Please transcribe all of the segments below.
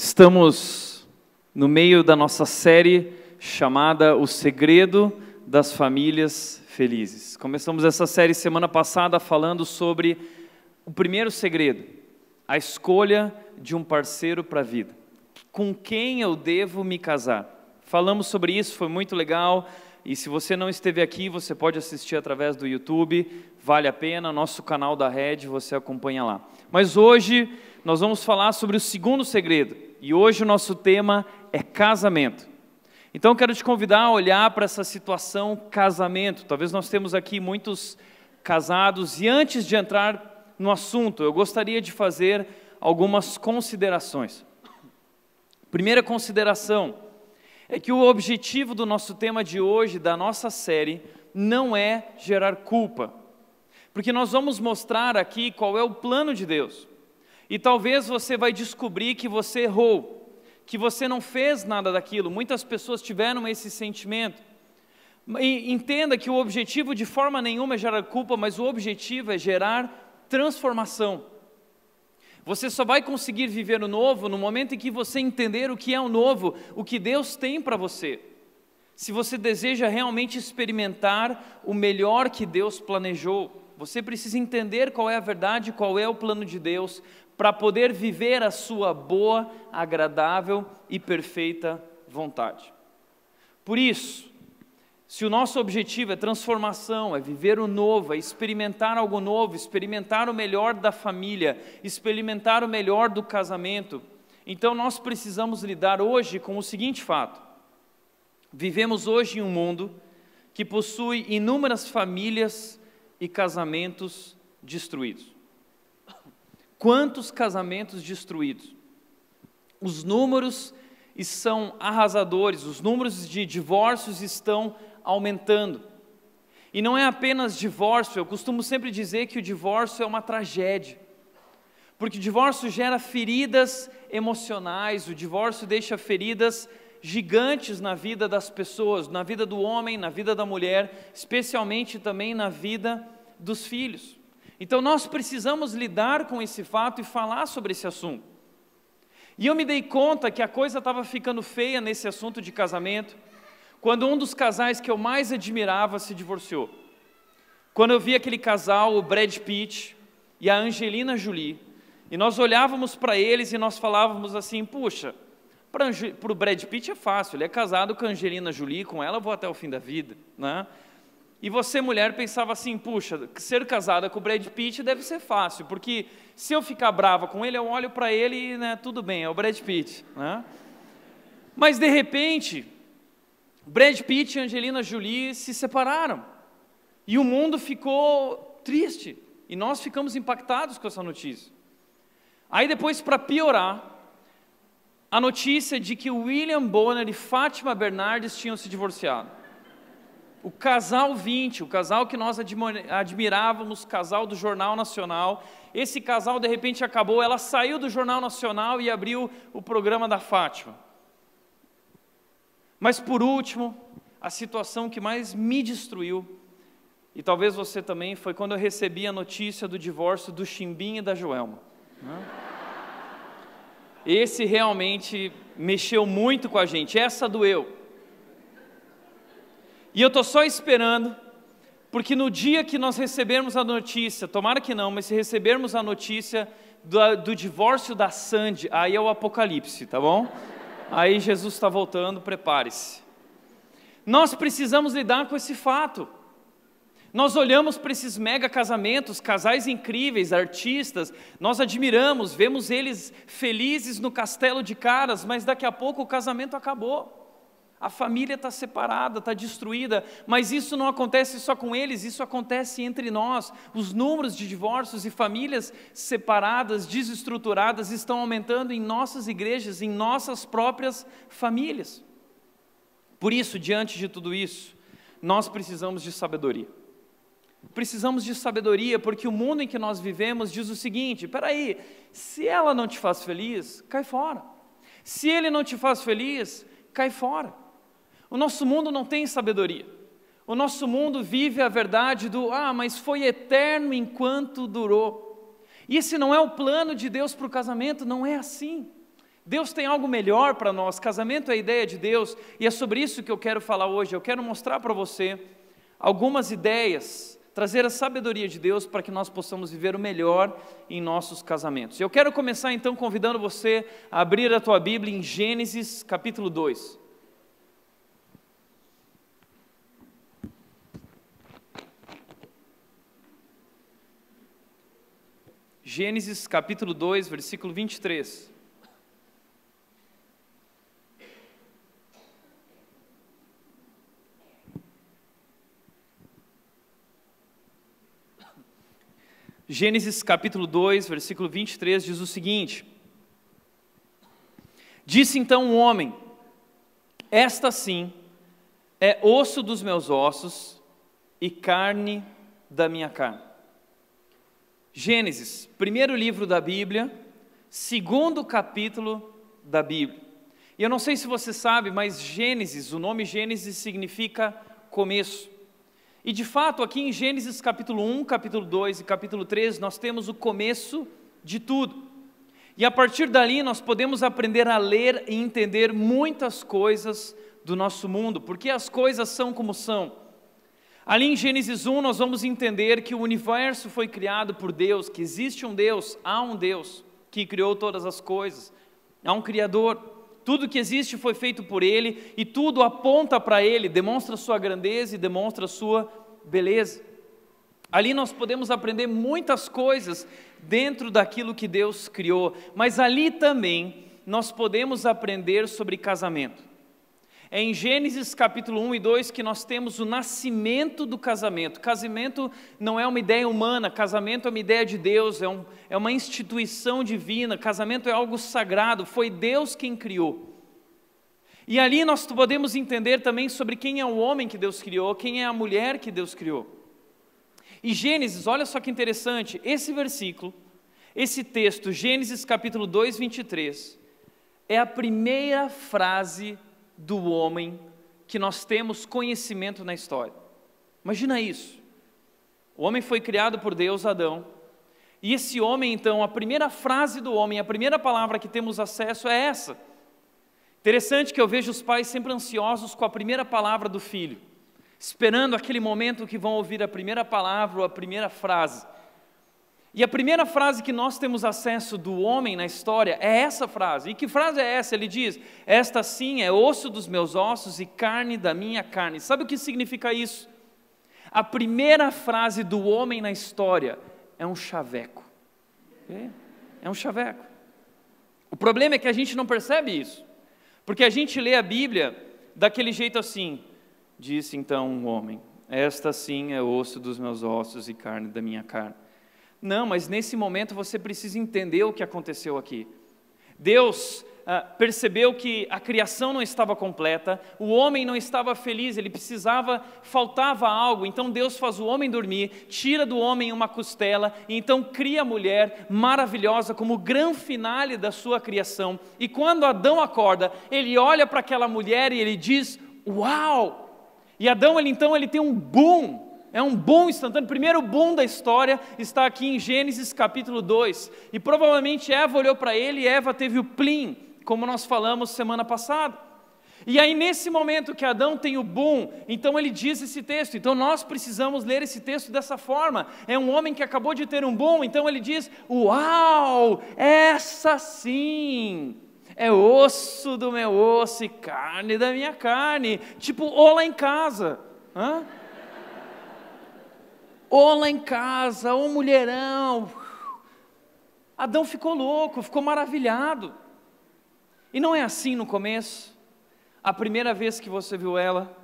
Estamos no meio da nossa série chamada O Segredo das Famílias Felizes. Começamos essa série semana passada falando sobre o primeiro segredo, a escolha de um parceiro para a vida. Com quem eu devo me casar? Falamos sobre isso, foi muito legal. E se você não esteve aqui, você pode assistir através do YouTube, vale a pena, nosso canal da Rede, você acompanha lá. Mas hoje nós vamos falar sobre o segundo segredo, e hoje o nosso tema é casamento. Então eu quero te convidar a olhar para essa situação casamento. Talvez nós temos aqui muitos casados, e antes de entrar no assunto, eu gostaria de fazer algumas considerações. Primeira consideração é que o objetivo do nosso tema de hoje, da nossa série, não é gerar culpa. Porque nós vamos mostrar aqui qual é o plano de Deus. E talvez você vai descobrir que você errou, que você não fez nada daquilo. Muitas pessoas tiveram esse sentimento. E entenda que o objetivo de forma nenhuma é gerar culpa, mas o objetivo é gerar transformação. Você só vai conseguir viver o novo no momento em que você entender o que é o novo, o que Deus tem para você. Se você deseja realmente experimentar o melhor que Deus planejou, você precisa entender qual é a verdade, qual é o plano de Deus, para poder viver a sua boa, agradável e perfeita vontade. Por isso, se o nosso objetivo é transformação, é viver o novo, é experimentar algo novo, experimentar o melhor da família, experimentar o melhor do casamento, então nós precisamos lidar hoje com o seguinte fato: vivemos hoje em um mundo que possui inúmeras famílias e casamentos destruídos. Quantos casamentos destruídos? Os números são arrasadores, os números de divórcios estão aumentando. E não é apenas divórcio, eu costumo sempre dizer que o divórcio é uma tragédia. Porque o divórcio gera feridas emocionais, o divórcio deixa feridas gigantes na vida das pessoas, na vida do homem, na vida da mulher, especialmente também na vida dos filhos. Então nós precisamos lidar com esse fato e falar sobre esse assunto. E eu me dei conta que a coisa estava ficando feia nesse assunto de casamento, quando um dos casais que eu mais admirava se divorciou. Quando eu vi aquele casal, o Brad Pitt e a Angelina Jolie, e nós olhávamos para eles e nós falávamos assim: puxa, para o Brad Pitt é fácil, ele é casado com a Angelina Jolie, com ela eu vou até o fim da vida, né? E você, mulher, pensava assim: puxa, ser casada com o Brad Pitt deve ser fácil, porque se eu ficar brava com ele, eu olho para ele e, né, tudo bem, é o Brad Pitt, né? Mas de repente, Brad Pitt e Angelina Jolie se separaram, e o mundo ficou triste, e nós ficamos impactados com essa notícia. Aí depois, para piorar, a notícia de que William Bonner e Fátima Bernardes tinham se divorciado. O casal 20, o casal que nós admirávamos, casal do Jornal Nacional, esse casal de repente acabou, ela saiu do Jornal Nacional e abriu o programa da Fátima. Mas por último, a situação que mais me destruiu, e talvez você também, foi quando eu recebi a notícia do divórcio do Chimbinha e da Joelma. Esse realmente mexeu muito com a gente, essa doeu. E eu estou só esperando, porque no dia que nós recebermos a notícia, tomara que não, mas se recebermos a notícia do divórcio da Sandy, aí é o apocalipse, tá bom? Aí Jesus está voltando, prepare-se. Nós precisamos lidar com esse fato. Nós olhamos para esses mega casamentos, casais incríveis, artistas, nós admiramos, vemos eles felizes no castelo de caras, mas daqui a pouco o casamento acabou. A família está separada, está destruída, mas isso não acontece só com eles, isso acontece entre nós. Os números de divórcios e famílias separadas, desestruturadas, estão aumentando em nossas igrejas, em nossas próprias famílias. Por isso, diante de tudo isso, nós precisamos de sabedoria. Precisamos de sabedoria, porque o mundo em que nós vivemos diz o seguinte: peraí, se ela não te faz feliz, cai fora. Se ele não te faz feliz, cai fora. O nosso mundo não tem sabedoria. O nosso mundo vive a verdade do: mas foi eterno enquanto durou. E esse não é o plano de Deus para o casamento, não é assim. Deus tem algo melhor para nós, casamento é a ideia de Deus, e é sobre isso que eu quero falar hoje. Eu quero mostrar para você algumas ideias, trazer a sabedoria de Deus para que nós possamos viver o melhor em nossos casamentos. Eu quero começar então convidando você a abrir a tua Bíblia em Gênesis capítulo 2. Gênesis capítulo 2, versículo 23. Gênesis capítulo 2, versículo 23 diz o seguinte: Disse então o homem: Esta sim é osso dos meus ossos e carne da minha carne. Gênesis, primeiro livro da Bíblia, segundo capítulo da Bíblia. E eu não sei se você sabe, mas Gênesis, o nome Gênesis significa começo. E de fato, aqui em Gênesis capítulo 1, capítulo 2 e capítulo 3, nós temos o começo de tudo. E a partir dali nós podemos aprender a ler e entender muitas coisas do nosso mundo, porque as coisas são como são. Ali em Gênesis 1 nós vamos entender que o universo foi criado por Deus, que existe um Deus, há um Deus que criou todas as coisas, há um Criador, tudo que existe foi feito por Ele e tudo aponta para Ele, demonstra sua grandeza e demonstra sua beleza. Ali nós podemos aprender muitas coisas dentro daquilo que Deus criou, mas ali também nós podemos aprender sobre casamento. É em Gênesis capítulo 1 e 2 que nós temos o nascimento do casamento. Casamento não é uma ideia humana, casamento é uma ideia de Deus, é uma instituição divina, casamento é algo sagrado, foi Deus quem criou. E ali nós podemos entender também sobre quem é o homem que Deus criou, quem é a mulher que Deus criou. E Gênesis, olha só que interessante, esse versículo, esse texto, Gênesis capítulo 2, 23, é a primeira frase do homem que nós temos conhecimento na história. Imagina isso, o homem foi criado por Deus, Adão, e esse homem então, a primeira frase do homem, a primeira palavra que temos acesso é essa. Interessante que eu vejo os pais sempre ansiosos com a primeira palavra do filho, esperando aquele momento que vão ouvir a primeira palavra ou a primeira frase. E a primeira frase que nós temos acesso do homem na história é essa frase. E que frase é essa? Ele diz: Esta sim é osso dos meus ossos e carne da minha carne. Sabe o que significa isso? A primeira frase do homem na história é um chaveco. É um chaveco. O problema é que a gente não percebe isso, porque a gente lê a Bíblia daquele jeito assim: Disse então um homem: Esta sim é osso dos meus ossos e carne da minha carne. Não, mas nesse momento você precisa entender o que aconteceu aqui. Deus percebeu que a criação não estava completa, o homem não estava feliz, faltava algo, então Deus faz o homem dormir, tira do homem uma costela, e então cria a mulher maravilhosa como o grande finale da sua criação. E quando Adão acorda, ele olha para aquela mulher e ele diz: Uau! E Adão, ele tem um boom. É um boom instantâneo, o primeiro boom da história está aqui em Gênesis capítulo 2, e provavelmente Eva olhou para ele e Eva teve o plim, como nós falamos semana passada. E aí nesse momento que Adão tem o boom, então ele diz esse texto, então nós precisamos ler esse texto dessa forma. É um homem que acabou de ter um boom, então ele diz: Uau, essa sim é osso do meu osso e carne da minha carne, tipo ou lá em casa, ou lá em casa, ou mulherão. Adão ficou louco, ficou maravilhado. E não é assim no começo? A primeira vez que você viu ela,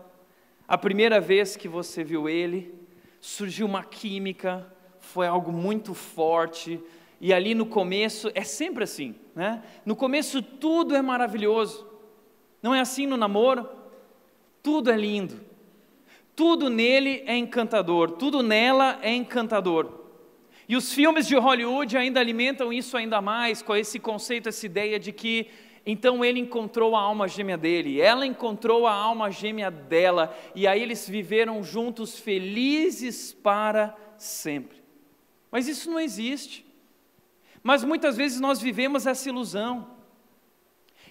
a primeira vez que você viu ele, surgiu uma química, foi algo muito forte, e ali no começo, é sempre assim, né? No começo tudo é maravilhoso. Não é assim no namoro? Tudo é lindo. Tudo nele é encantador, tudo nela é encantador. E os filmes de Hollywood ainda alimentam isso ainda mais, com esse conceito, essa ideia de que então ele encontrou a alma gêmea dele, ela encontrou a alma gêmea dela, e aí eles viveram juntos felizes para sempre. Mas isso não existe. Mas muitas vezes nós vivemos essa ilusão.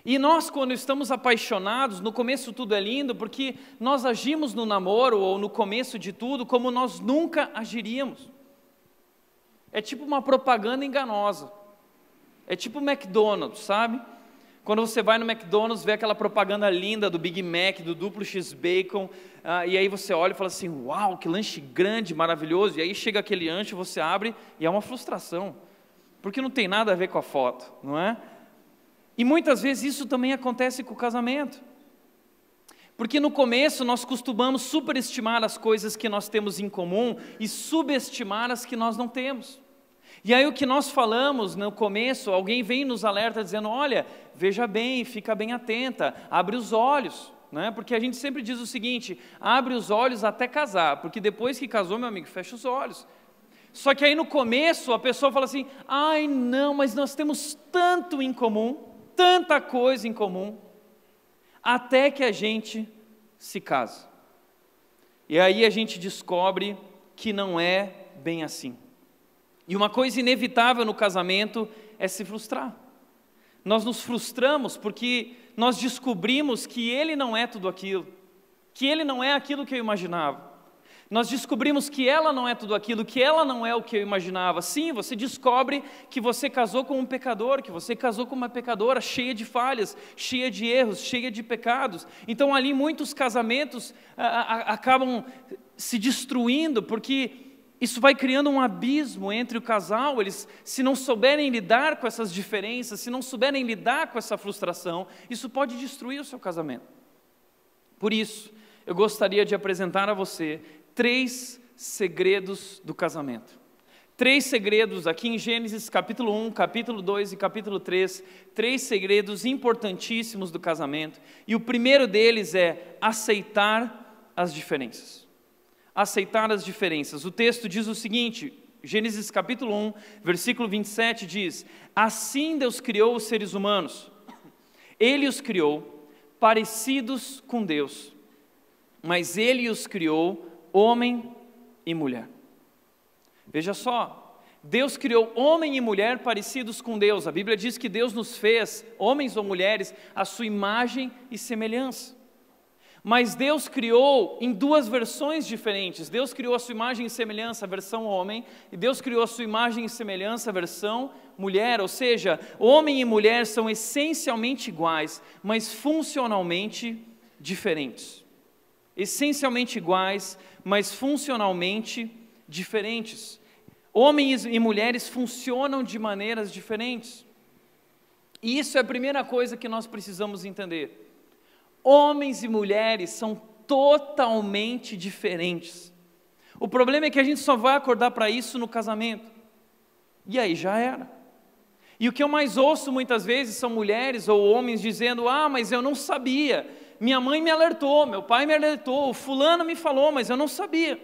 E nós, quando estamos apaixonados, no começo tudo é lindo, porque nós agimos no namoro ou no começo de tudo como nós nunca agiríamos. É tipo uma propaganda enganosa. É tipo o McDonald's, sabe? Quando você vai no McDonald's, vê aquela propaganda linda do Big Mac, do duplo X-Bacon, e aí você olha e fala assim, uau, que lanche grande, maravilhoso, e aí chega aquele lanche, você abre e é uma frustração, porque não tem nada a ver com a foto, não é? E muitas vezes isso também acontece com o casamento, porque no começo nós costumamos superestimar as coisas que nós temos em comum e subestimar as que nós não temos. E aí o que nós falamos no começo, alguém vem e nos alerta dizendo, olha, veja bem, fica bem atenta, abre os olhos, né? Porque a gente sempre diz o seguinte, abre os olhos até casar, porque depois que casou, meu amigo, fecha os olhos. Só que aí no começo a pessoa fala assim, ai não, mas nós temos tanto em comum, tanta coisa em comum, até que a gente se casa. E aí a gente descobre que não é bem assim. E uma coisa inevitável no casamento é se frustrar. Nós nos frustramos porque nós descobrimos que ele não é tudo aquilo, que ele não é aquilo que eu imaginava. Nós descobrimos que ela não é tudo aquilo, que ela não é o que eu imaginava. Sim, você descobre que você casou com um pecador, que você casou com uma pecadora cheia de falhas, cheia de erros, cheia de pecados. Então ali muitos casamentos acabam se destruindo, porque isso vai criando um abismo entre o casal. Eles, se não souberem lidar com essas diferenças, se não souberem lidar com essa frustração, isso pode destruir o seu casamento. Por isso, eu gostaria de apresentar a você 3 segredos do casamento. 3 segredos aqui em Gênesis capítulo 1, capítulo 2 e capítulo 3, 3 segredos importantíssimos do casamento. E o primeiro deles é aceitar as diferenças. Aceitar as diferenças. O texto diz o seguinte, Gênesis capítulo 1, versículo 27 diz, assim Deus criou os seres humanos. Ele os criou parecidos com Deus, mas Ele os criou homem e mulher. Veja só, Deus criou homem e mulher parecidos com Deus. A Bíblia diz que Deus nos fez, homens ou mulheres, à sua imagem e semelhança. Mas Deus criou em 2 versões diferentes. Deus criou a sua imagem e semelhança, a versão homem, e Deus criou a sua imagem e semelhança, a versão mulher. Ou seja, homem e mulher são essencialmente iguais, mas funcionalmente diferentes. Essencialmente iguais, mas funcionalmente diferentes. Homens e mulheres funcionam de maneiras diferentes. E isso é a primeira coisa que nós precisamos entender. Homens e mulheres são totalmente diferentes. O problema é que a gente só vai acordar para isso no casamento. E aí já era. E o que eu mais ouço muitas vezes são mulheres ou homens dizendo, mas eu não sabia. Minha mãe me alertou, meu pai me alertou, o fulano me falou, mas eu não sabia.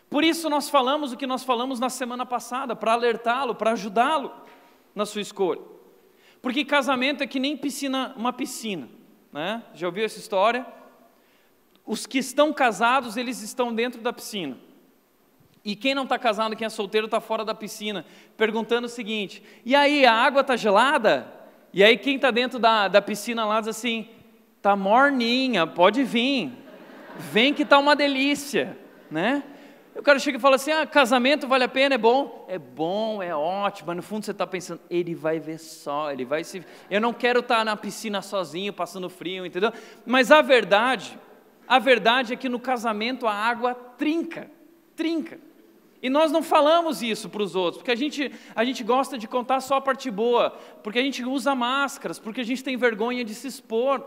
Por isso nós falamos o que nós falamos na semana passada, para alertá-lo, para ajudá-lo na sua escolha. Porque casamento é que nem uma piscina, né? Já ouviu essa história? Os que estão casados, eles estão dentro da piscina. E quem não está casado, quem é solteiro, está fora da piscina, perguntando o seguinte, e aí, a água está gelada? E aí quem está dentro da piscina lá diz assim, está morninha, pode vir, vem que está uma delícia, né? O cara chega e fala assim, casamento vale a pena, é bom, é ótimo, mas no fundo você está pensando, ele vai ver só, eu não quero estar na piscina sozinho, passando frio, entendeu? Mas a verdade é que no casamento a água trinca, e nós não falamos isso para os outros, porque a gente gosta de contar só a parte boa, porque a gente usa máscaras, porque a gente tem vergonha de se expor.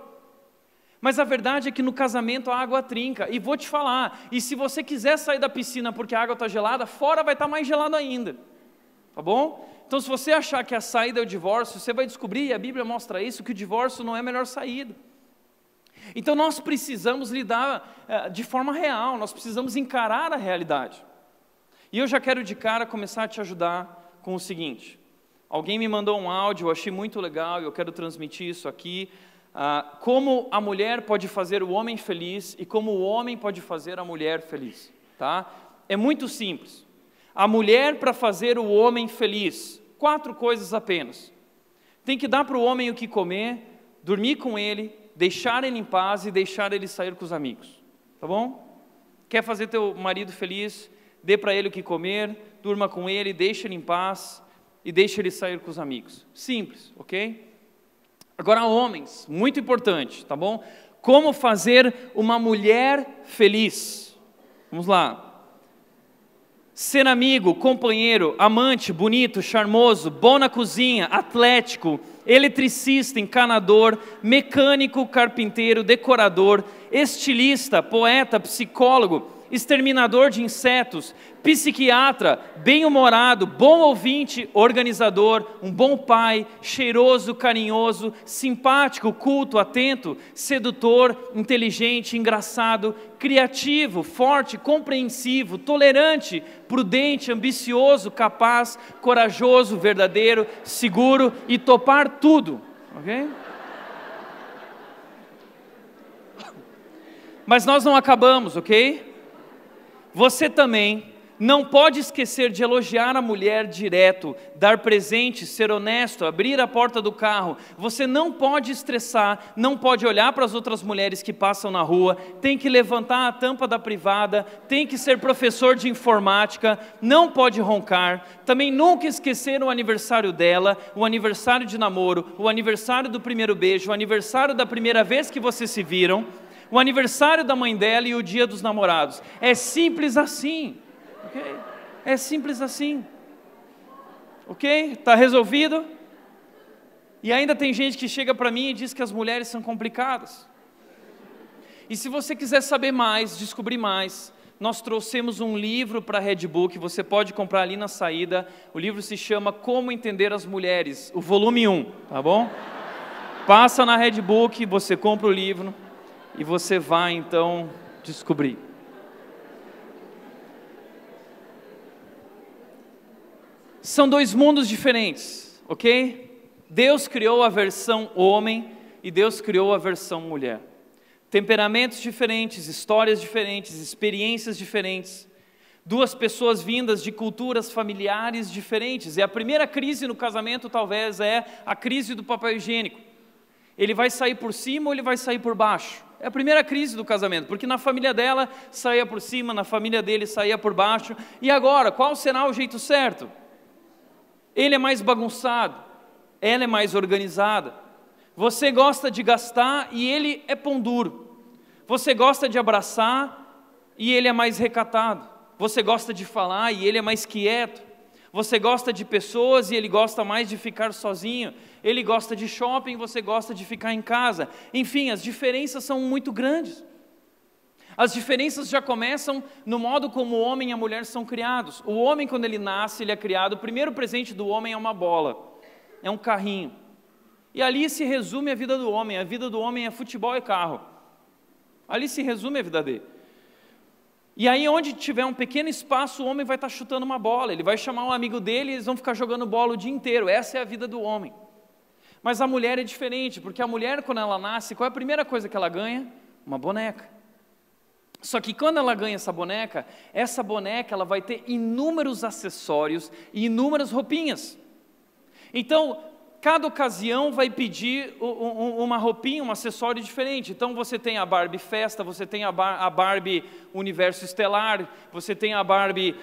Mas a verdade é que no casamento a água trinca, e vou te falar, e se você quiser sair da piscina porque a água está gelada, fora vai estar mais gelado ainda, tá bom? Então se você achar que a saída é o divórcio, você vai descobrir, e a Bíblia mostra isso, que o divórcio não é a melhor saída. Então nós precisamos lidar de forma real, nós precisamos encarar a realidade. E eu já quero de cara começar a te ajudar com o seguinte, alguém me mandou um áudio, eu achei muito legal, e eu quero transmitir isso aqui, como a mulher pode fazer o homem feliz e como o homem pode fazer a mulher feliz, tá? É muito simples. A mulher, para fazer o homem feliz, 4 coisas apenas. Tem que dar para o homem o que comer, dormir com ele, deixar ele em paz e deixar ele sair com os amigos, tá bom? Quer fazer teu marido feliz? Dê para ele o que comer, durma com ele, deixa ele em paz e deixa ele sair com os amigos. Simples, ok? Agora, homens, muito importante, tá bom? Como fazer uma mulher feliz? Vamos lá. Ser amigo, companheiro, amante, bonito, charmoso, bom na cozinha, atlético, eletricista, encanador, mecânico, carpinteiro, decorador, estilista, poeta, psicólogo, exterminador de insetos, psiquiatra, bem-humorado, bom ouvinte, organizador, um bom pai, cheiroso, carinhoso, simpático, culto, atento, sedutor, inteligente, engraçado, criativo, forte, compreensivo, tolerante, prudente, ambicioso, capaz, corajoso, verdadeiro, seguro e topar tudo, ok? Mas nós não acabamos, ok? Você também não pode esquecer de elogiar a mulher direto, dar presente, ser honesto, abrir a porta do carro. Você não pode estressar, não pode olhar para as outras mulheres que passam na rua, tem que levantar a tampa da privada, tem que ser professor de informática, não pode roncar, também nunca esquecer o aniversário dela, o aniversário de namoro, o aniversário do primeiro beijo, o aniversário da primeira vez que vocês se viram, o aniversário da mãe dela e o dia dos namorados. É simples assim, ok? É simples assim, ok? Está resolvido? E ainda tem gente que chega para mim e diz que as mulheres são complicadas. E se você quiser saber mais, descobrir mais, nós trouxemos um livro para a Redbook, você pode comprar ali na saída. O livro se chama Como Entender as Mulheres, o volume 1, tá bom? Passa na Redbook, você compra o livro e você vai então descobrir. São dois mundos diferentes, ok? Deus criou a versão homem e Deus criou a versão mulher. Temperamentos diferentes, histórias diferentes, experiências diferentes. Duas pessoas vindas de culturas familiares diferentes. E a primeira crise no casamento talvez é a crise do papel higiênico. Ele vai sair por cima ou ele vai sair por baixo? É a primeira crise do casamento, porque na família dela saía por cima, na família dele saía por baixo. E agora, qual será o jeito certo? Ele é mais bagunçado, ela é mais organizada. Você gosta de gastar e ele é pão duro. Você gosta de abraçar e ele é mais recatado. Você gosta de falar e ele é mais quieto. Você gosta de pessoas e ele gosta mais de ficar sozinho. Ele gosta de shopping, você gosta de ficar em casa. Enfim, as diferenças são muito grandes. As diferenças já começam no modo como o homem e a mulher são criados. O homem, quando ele nasce, ele é criado, o primeiro presente do homem é uma bola, é um carrinho. E ali se resume a vida do homem. A vida do homem é futebol e carro. Ali se resume a vida dele. E aí onde tiver um pequeno espaço, o homem vai estar chutando uma bola. Ele vai chamar um amigo dele e eles vão ficar jogando bola o dia inteiro. Essa é a vida do homem. Mas a mulher é diferente, porque a mulher, quando ela nasce, qual é a primeira coisa que ela ganha? Uma boneca. Só que quando ela ganha essa boneca ela vai ter inúmeros acessórios e inúmeras roupinhas. Então, cada ocasião vai pedir uma roupinha, um acessório diferente. Então você tem a Barbie festa, você tem a Barbie universo estelar, você tem a Barbie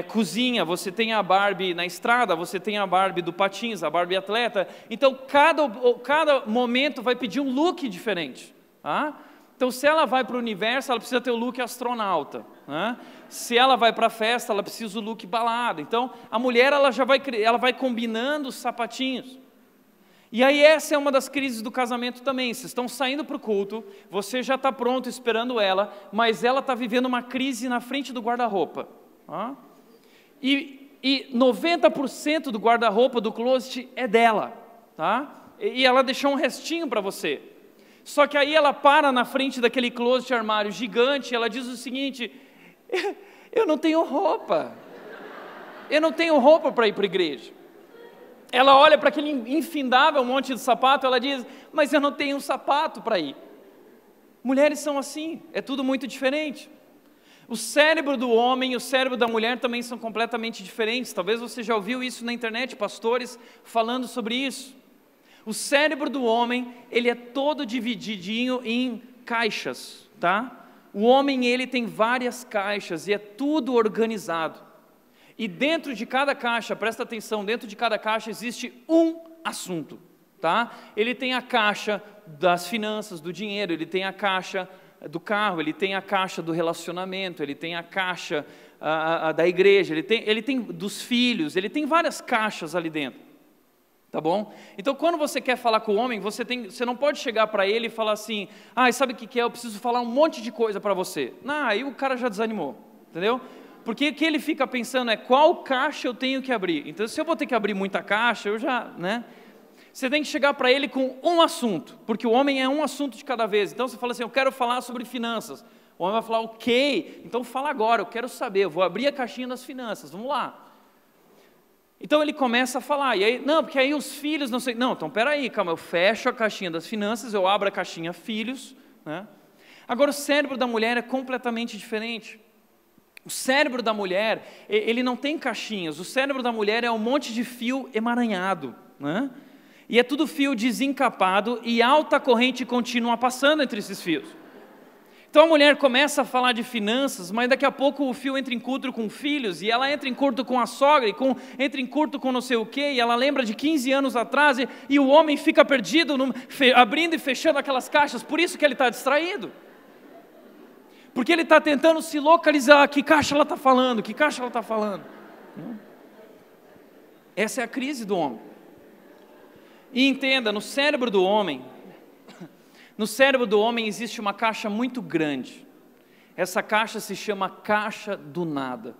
cozinha, você tem a Barbie na estrada, você tem a Barbie do patins, a Barbie atleta. Então cada momento vai pedir um look diferente, tá? Então se ela vai para o universo, ela precisa ter o look astronauta, né? Se ela vai para a festa, ela precisa do look balada. Então a mulher ela vai combinando os sapatinhos. E aí essa é uma das crises do casamento também. Vocês estão saindo para o culto, você já está pronto esperando ela, mas ela está vivendo uma crise na frente do guarda-roupa. Tá? E 90% do guarda-roupa do closet é dela. Tá? E ela deixou um restinho para você. Só que aí ela para na frente daquele closet armário gigante e ela diz o seguinte: eu não tenho roupa. Eu não tenho roupa para ir para a igreja. Ela olha para aquele infindável monte de sapato, ela diz: mas eu não tenho um sapato para ir. Mulheres são assim, é tudo muito diferente. O cérebro do homem e o cérebro da mulher também são completamente diferentes. Talvez você já ouviu isso na internet, pastores falando sobre isso. O cérebro do homem, ele é todo divididinho em caixas, tá? O homem, ele tem várias caixas e é tudo organizado. E dentro de cada caixa, presta atenção, dentro de cada caixa existe um assunto, tá? Ele tem a caixa das finanças, do dinheiro, ele tem a caixa do carro, ele tem a caixa do relacionamento, ele tem a caixa da igreja, ele tem dos filhos, ele tem várias caixas ali dentro, tá bom? Então, quando você quer falar com o homem, você não pode chegar para ele e falar assim, sabe o que é? Eu preciso falar um monte de coisa para você. Não, aí o cara já desanimou, entendeu? Porque o que ele fica pensando é qual caixa eu tenho que abrir. Então, se eu vou ter que abrir muita caixa, eu já, né? Você tem que chegar para ele com um assunto, porque o homem é um assunto de cada vez. Então, você fala assim, eu quero falar sobre finanças. O homem vai falar, ok, então fala agora, eu quero saber, eu vou abrir a caixinha das finanças, vamos lá. Então, ele começa a falar, e aí, não, porque aí os filhos, não sei, não, então peraí, calma, eu fecho a caixinha das finanças, eu abro a caixinha filhos, né? Agora, o cérebro da mulher é completamente diferente. O cérebro da mulher, ele não tem caixinhas, o cérebro da mulher é um monte de fio emaranhado, né? E é tudo fio desencapado e alta corrente contínua passando entre esses fios. Então a mulher começa a falar de finanças, mas daqui a pouco o fio entra em curto com filhos, e ela entra em curto com a sogra, entra em curto com não sei o quê, e ela lembra de 15 anos atrás, e o homem fica perdido, abrindo e fechando aquelas caixas, por isso que ele está distraído. Porque ele está tentando se localizar, que caixa ela está falando, que caixa ela está falando. Essa é a crise do homem. E entenda, no cérebro do homem existe uma caixa muito grande. Essa caixa se chama caixa do nada.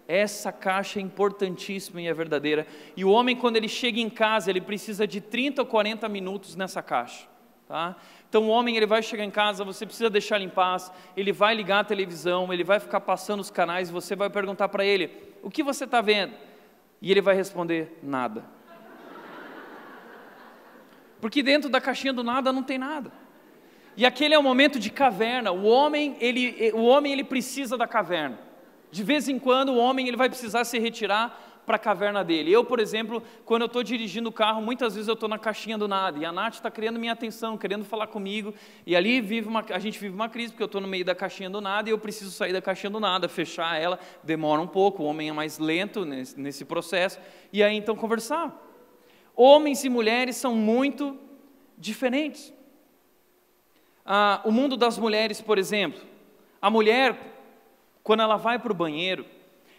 Essa caixa é importantíssima e é verdadeira. E o homem, quando ele chega em casa, ele precisa de 30 ou 40 minutos nessa caixa, tá? Então o homem, ele vai chegar em casa, você precisa deixar ele em paz, ele vai ligar a televisão, ele vai ficar passando os canais, e você vai perguntar para ele, o que você está vendo? E ele vai responder, nada. Porque dentro da caixinha do nada não tem nada. E aquele é o momento de caverna. O homem ele precisa da caverna. De vez em quando o homem ele vai precisar se retirar para a caverna dele. Eu, por exemplo, quando eu estou dirigindo o carro, muitas vezes eu estou na caixinha do nada. E a Nath está querendo minha atenção, querendo falar comigo. E ali a gente vive uma crise, porque eu estou no meio da caixinha do nada e eu preciso sair da caixinha do nada, fechar ela. Demora um pouco, o homem é mais lento nesse processo. E aí então conversar. Homens e mulheres são muito diferentes. O mundo das mulheres, por exemplo, a mulher, quando ela vai para o banheiro,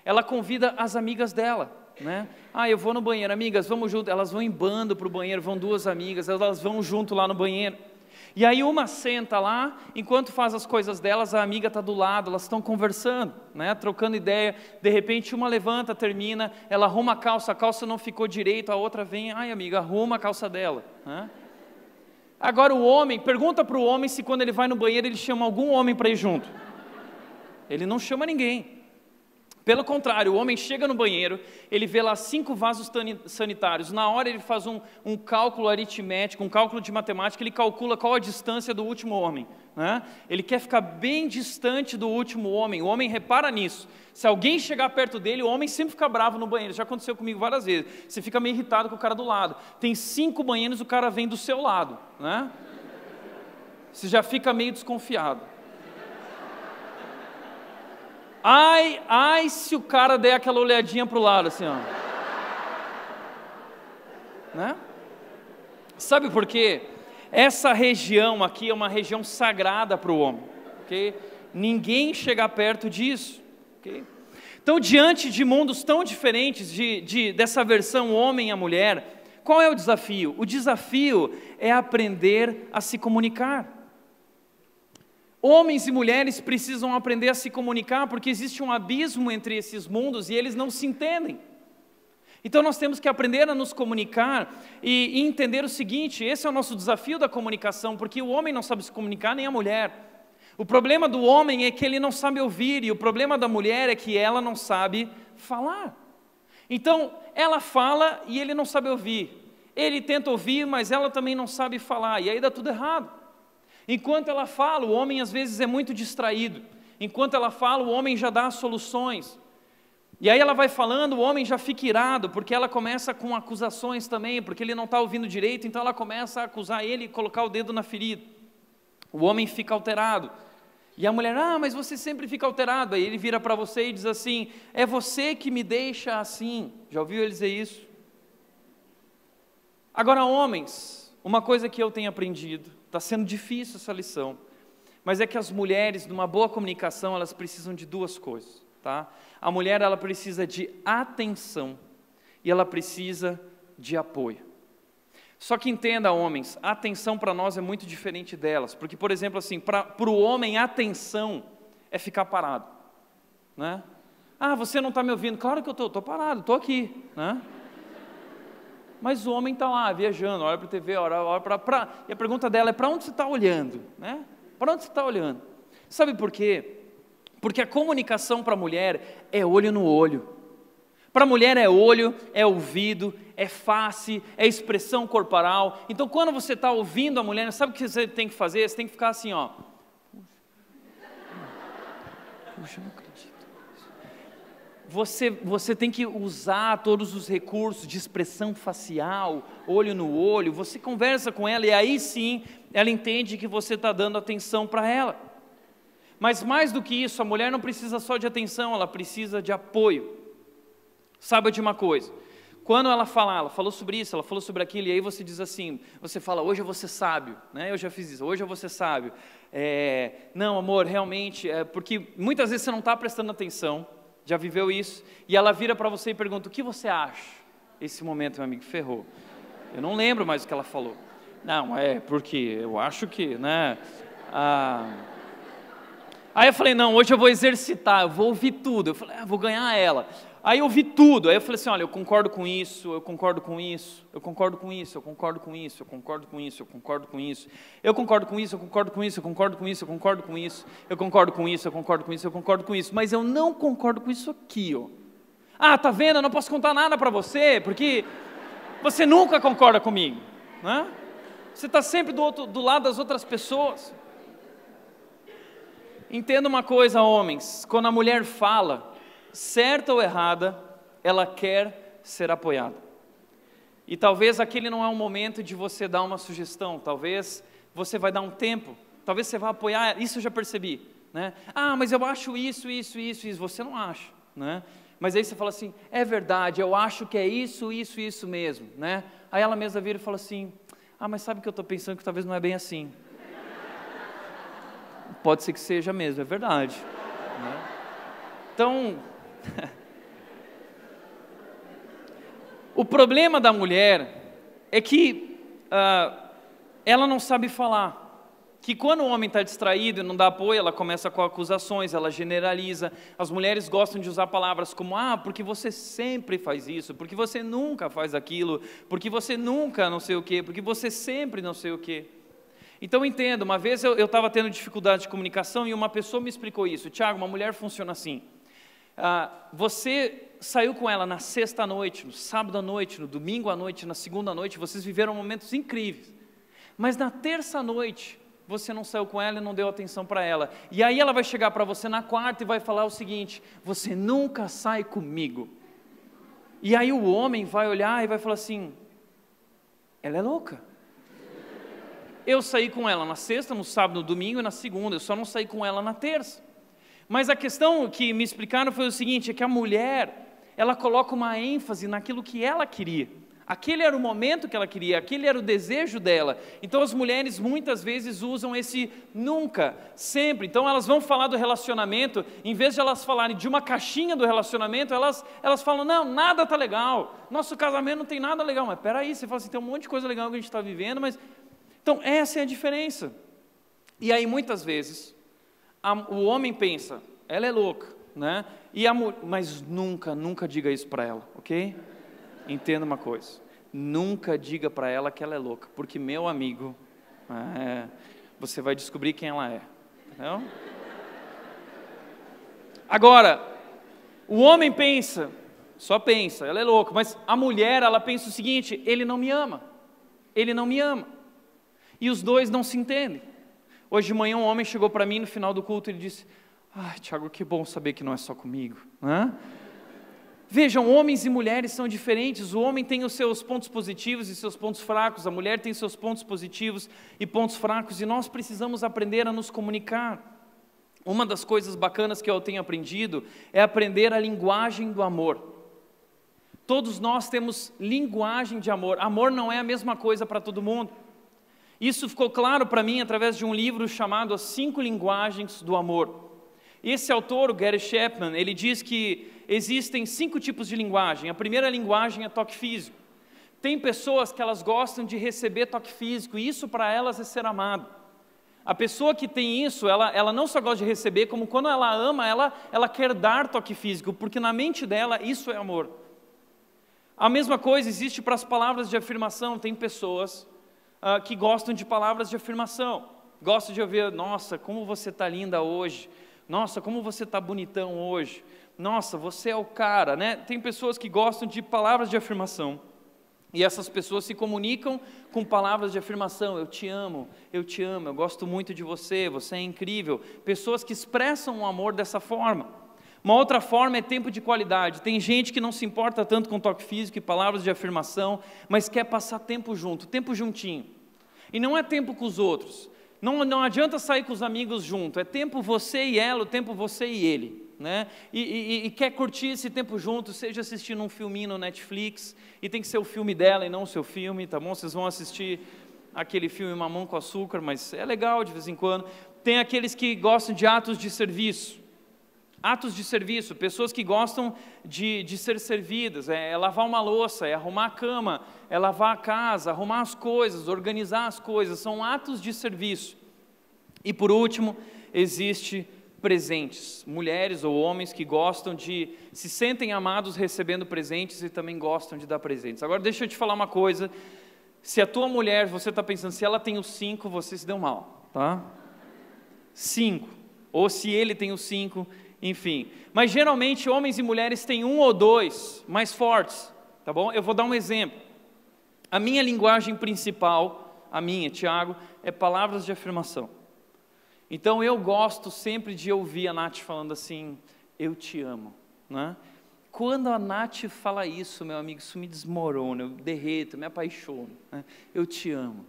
ela convida as amigas dela, né? Eu vou no banheiro, amigas, vamos junto. Elas vão em bando para o banheiro, vão duas amigas, elas vão junto lá no banheiro. E aí uma senta lá, enquanto faz as coisas delas, a amiga está do lado, elas estão conversando, né? Trocando ideia. De repente uma levanta, termina, ela arruma a calça não ficou direito, a outra vem, amiga, arruma a calça dela, né? Agora o homem, pergunta para o homem se quando ele vai no banheiro ele chama algum homem para ir junto. Ele não chama ninguém. Pelo contrário, o homem chega no banheiro, ele vê lá 5 vasos sanitários, na hora ele faz um cálculo aritmético, um cálculo de matemática, ele calcula qual a distância do último homem, né? Ele quer ficar bem distante do último homem, o homem repara nisso. Se alguém chegar perto dele, o homem sempre fica bravo no banheiro, já aconteceu comigo várias vezes, você fica meio irritado com o cara do lado. Tem 5 banheiros, o cara vem do seu lado, né? Você já fica meio desconfiado. Ai, se o cara der aquela olhadinha para o lado, assim, ó. Né? Sabe por quê? Essa região aqui é uma região sagrada para o homem, ok? Ninguém chega perto disso, ok? Então, diante de mundos tão diferentes, dessa versão homem e mulher, qual é o desafio? O desafio é aprender a se comunicar. Homens e mulheres precisam aprender a se comunicar, porque existe um abismo entre esses mundos e eles não se entendem. Então nós temos que aprender a nos comunicar e entender o seguinte, esse é o nosso desafio da comunicação, porque o homem não sabe se comunicar, nem a mulher. O problema do homem é que ele não sabe ouvir, e o problema da mulher é que ela não sabe falar. Então ela fala e ele não sabe ouvir. Ele tenta ouvir, mas ela também não sabe falar, e aí dá tudo errado. Enquanto ela fala, o homem às vezes é muito distraído. Enquanto ela fala, o homem já dá as soluções. E aí ela vai falando, o homem já fica irado, porque ela começa com acusações também, porque ele não está ouvindo direito, então ela começa a acusar ele e colocar o dedo na ferida. O homem fica alterado. E a mulher, mas você sempre fica alterado. Aí ele vira para você e diz assim, é você que me deixa assim. Já ouviu ele dizer isso? Agora, homens, uma coisa que eu tenho aprendido, está sendo difícil essa lição, mas é que as mulheres, numa boa comunicação, elas precisam de duas coisas, tá? A mulher, ela precisa de atenção e ela precisa de apoio. Só que entenda, homens, a atenção para nós é muito diferente delas, porque, por exemplo, assim, para o homem, a atenção é ficar parado, né? Você não está me ouvindo? Claro que eu estou parado, estou aqui, né? Mas o homem está lá, viajando, olha para a TV, olha para... E a pergunta dela é, para onde você está olhando? Né? Para onde você está olhando? Sabe por quê? Porque a comunicação para a mulher é olho no olho. Para a mulher é olho, é ouvido, é face, é expressão corporal. Então, quando você está ouvindo a mulher, sabe o que você tem que fazer? Você tem que ficar assim, ó. Puxa, não acredito. Você tem que usar todos os recursos de expressão facial, olho no olho, você conversa com ela e aí sim, ela entende que você está dando atenção para ela. Mas mais do que isso, a mulher não precisa só de atenção, ela precisa de apoio. Saiba de uma coisa, quando ela falou sobre isso, ela falou sobre aquilo, e aí você diz assim, você fala, hoje eu vou ser sábio, né? Eu já fiz isso, hoje eu vou ser sábio. Não, amor, realmente, porque muitas vezes você não está prestando atenção, já viveu isso, e ela vira para você e pergunta, o que você acha? Esse momento, meu amigo, ferrou. Eu não lembro mais o que ela falou. Não, porque eu acho que, né? Aí eu falei, não, hoje eu vou exercitar, eu vou ouvir tudo. Eu falei, vou ganhar ela. Aí eu ouvi tudo, aí eu falei assim, olha, eu concordo com isso, eu concordo com isso, eu concordo com isso, eu concordo com isso, eu concordo com isso, eu concordo com isso, eu concordo com isso, eu concordo com isso, eu concordo com isso, eu concordo com isso, eu concordo com isso, eu concordo com isso, eu concordo com isso, mas eu não concordo com isso aqui, ó. Tá vendo, eu não posso contar nada para você, porque você nunca concorda comigo, né? Você está sempre do lado das outras pessoas. Entenda uma coisa, homens, quando a mulher fala, certa ou errada, ela quer ser apoiada. E talvez aquele não é um momento de você dar uma sugestão, talvez você vai dar um tempo, talvez você vá apoiar, isso eu já percebi, né? Mas eu acho isso, você não acha, né? Mas aí você fala assim, é verdade, eu acho que é isso mesmo, né? Aí ela mesma vira e fala assim, mas sabe que eu estou pensando que talvez não é bem assim. Pode ser que seja mesmo, é verdade, né? Então, o problema da mulher é que ela não sabe falar, que quando o homem está distraído e não dá apoio, ela começa com acusações, ela generaliza. As mulheres gostam de usar palavras como, porque você sempre faz isso, porque você nunca faz aquilo, porque você nunca não sei o quê, porque você sempre não sei o quê. Então entenda, uma vez eu estava tendo dificuldade de comunicação e uma pessoa me explicou isso, Tiago, uma mulher funciona assim, você saiu com ela na sexta noite, no sábado à noite, no domingo à noite, na segunda à noite, vocês viveram momentos incríveis, mas na terça noite, você não saiu com ela e não deu atenção para ela, e aí ela vai chegar para você na quarta e vai falar o seguinte, você nunca sai comigo, e aí o homem vai olhar e vai falar assim, ela é louca, eu saí com ela na sexta, no sábado, no domingo e na segunda, eu só não saí com ela na terça. Mas a questão que me explicaram foi o seguinte, é que a mulher, ela coloca uma ênfase naquilo que ela queria. Aquele era o momento que ela queria, aquele era o desejo dela. Então as mulheres muitas vezes usam esse nunca, sempre. Então elas vão falar do relacionamento, em vez de elas falarem de uma caixinha do relacionamento, elas falam, não, nada está legal, nosso casamento não tem nada legal. Mas peraí, você fala assim, tem um monte de coisa legal que a gente está vivendo, mas... Então, essa é a diferença. E aí, muitas vezes, o homem pensa, ela é louca, né? Mas nunca diga isso para ela, ok? Entenda uma coisa, nunca diga para ela que ela é louca, porque, meu amigo, você vai descobrir quem ela é, entendeu? Agora, o homem pensa, só pensa, ela é louca, mas a mulher, ela pensa o seguinte, ele não me ama, ele não me ama. E os dois não se entendem. Hoje de manhã um homem chegou para mim no final do culto e ele disse, Tiago, que bom saber que não é só comigo, né? Vejam, homens e mulheres são diferentes. O homem tem os seus pontos positivos e seus pontos fracos, a mulher tem seus pontos positivos e pontos fracos, e nós precisamos aprender a nos comunicar. Uma das coisas bacanas que eu tenho aprendido é aprender a linguagem do amor. Todos nós temos linguagem de amor. Amor não é a mesma coisa para todo mundo. Isso ficou claro para mim através de um livro chamado As 5 Linguagens do Amor. Esse autor, o Gary Chapman, ele diz que existem 5 tipos de linguagem. A primeira linguagem é toque físico. Tem pessoas que elas gostam de receber toque físico, e isso para elas é ser amado. A pessoa que tem isso, ela não só gosta de receber, como quando ela ama, ela quer dar toque físico, porque na mente dela isso é amor. A mesma coisa existe para as palavras de afirmação. Tem pessoas que gostam de palavras de afirmação, gostam de ouvir: nossa, como você está linda hoje, nossa, como você está bonitão hoje, nossa, você é o cara, né? Tem pessoas que gostam de palavras de afirmação, e essas pessoas se comunicam com palavras de afirmação: eu te amo, eu gosto muito de você, você é incrível. Pessoas que expressam o amor dessa forma. Uma outra forma é tempo de qualidade. Tem gente que não se importa tanto com toque físico e palavras de afirmação, mas quer passar tempo junto, tempo juntinho. E não é tempo com os outros. Não adianta sair com os amigos junto. É tempo você e ela, o tempo você e ele, né? E quer curtir esse tempo junto, seja assistindo um filminho no Netflix, e tem que ser o filme dela e não o seu filme, tá bom? Vocês vão assistir aquele filme Mamão com Açúcar, mas é legal de vez em quando. Tem aqueles que gostam de atos de serviço. Atos de serviço, pessoas que gostam de ser servidas, é lavar uma louça, é arrumar a cama, é lavar a casa, arrumar as coisas, organizar as coisas, são atos de serviço. E por último, existe presentes, mulheres ou homens que gostam se sentem amados recebendo presentes e também gostam de dar presentes. Agora deixa eu te falar uma coisa: se a tua mulher, você está pensando, se ela tem os 5, você se deu mal, tá? 5, ou se ele tem os 5, enfim. Mas geralmente homens e mulheres têm 1 ou 2 mais fortes, tá bom? Eu vou dar um exemplo. A minha linguagem principal, a minha, Tiago, é palavras de afirmação. Então eu gosto sempre de ouvir a Nath falando assim: eu te amo, né? Quando a Nath fala isso, meu amigo, isso me desmorona, eu derreto, me apaixono, né? Eu te amo.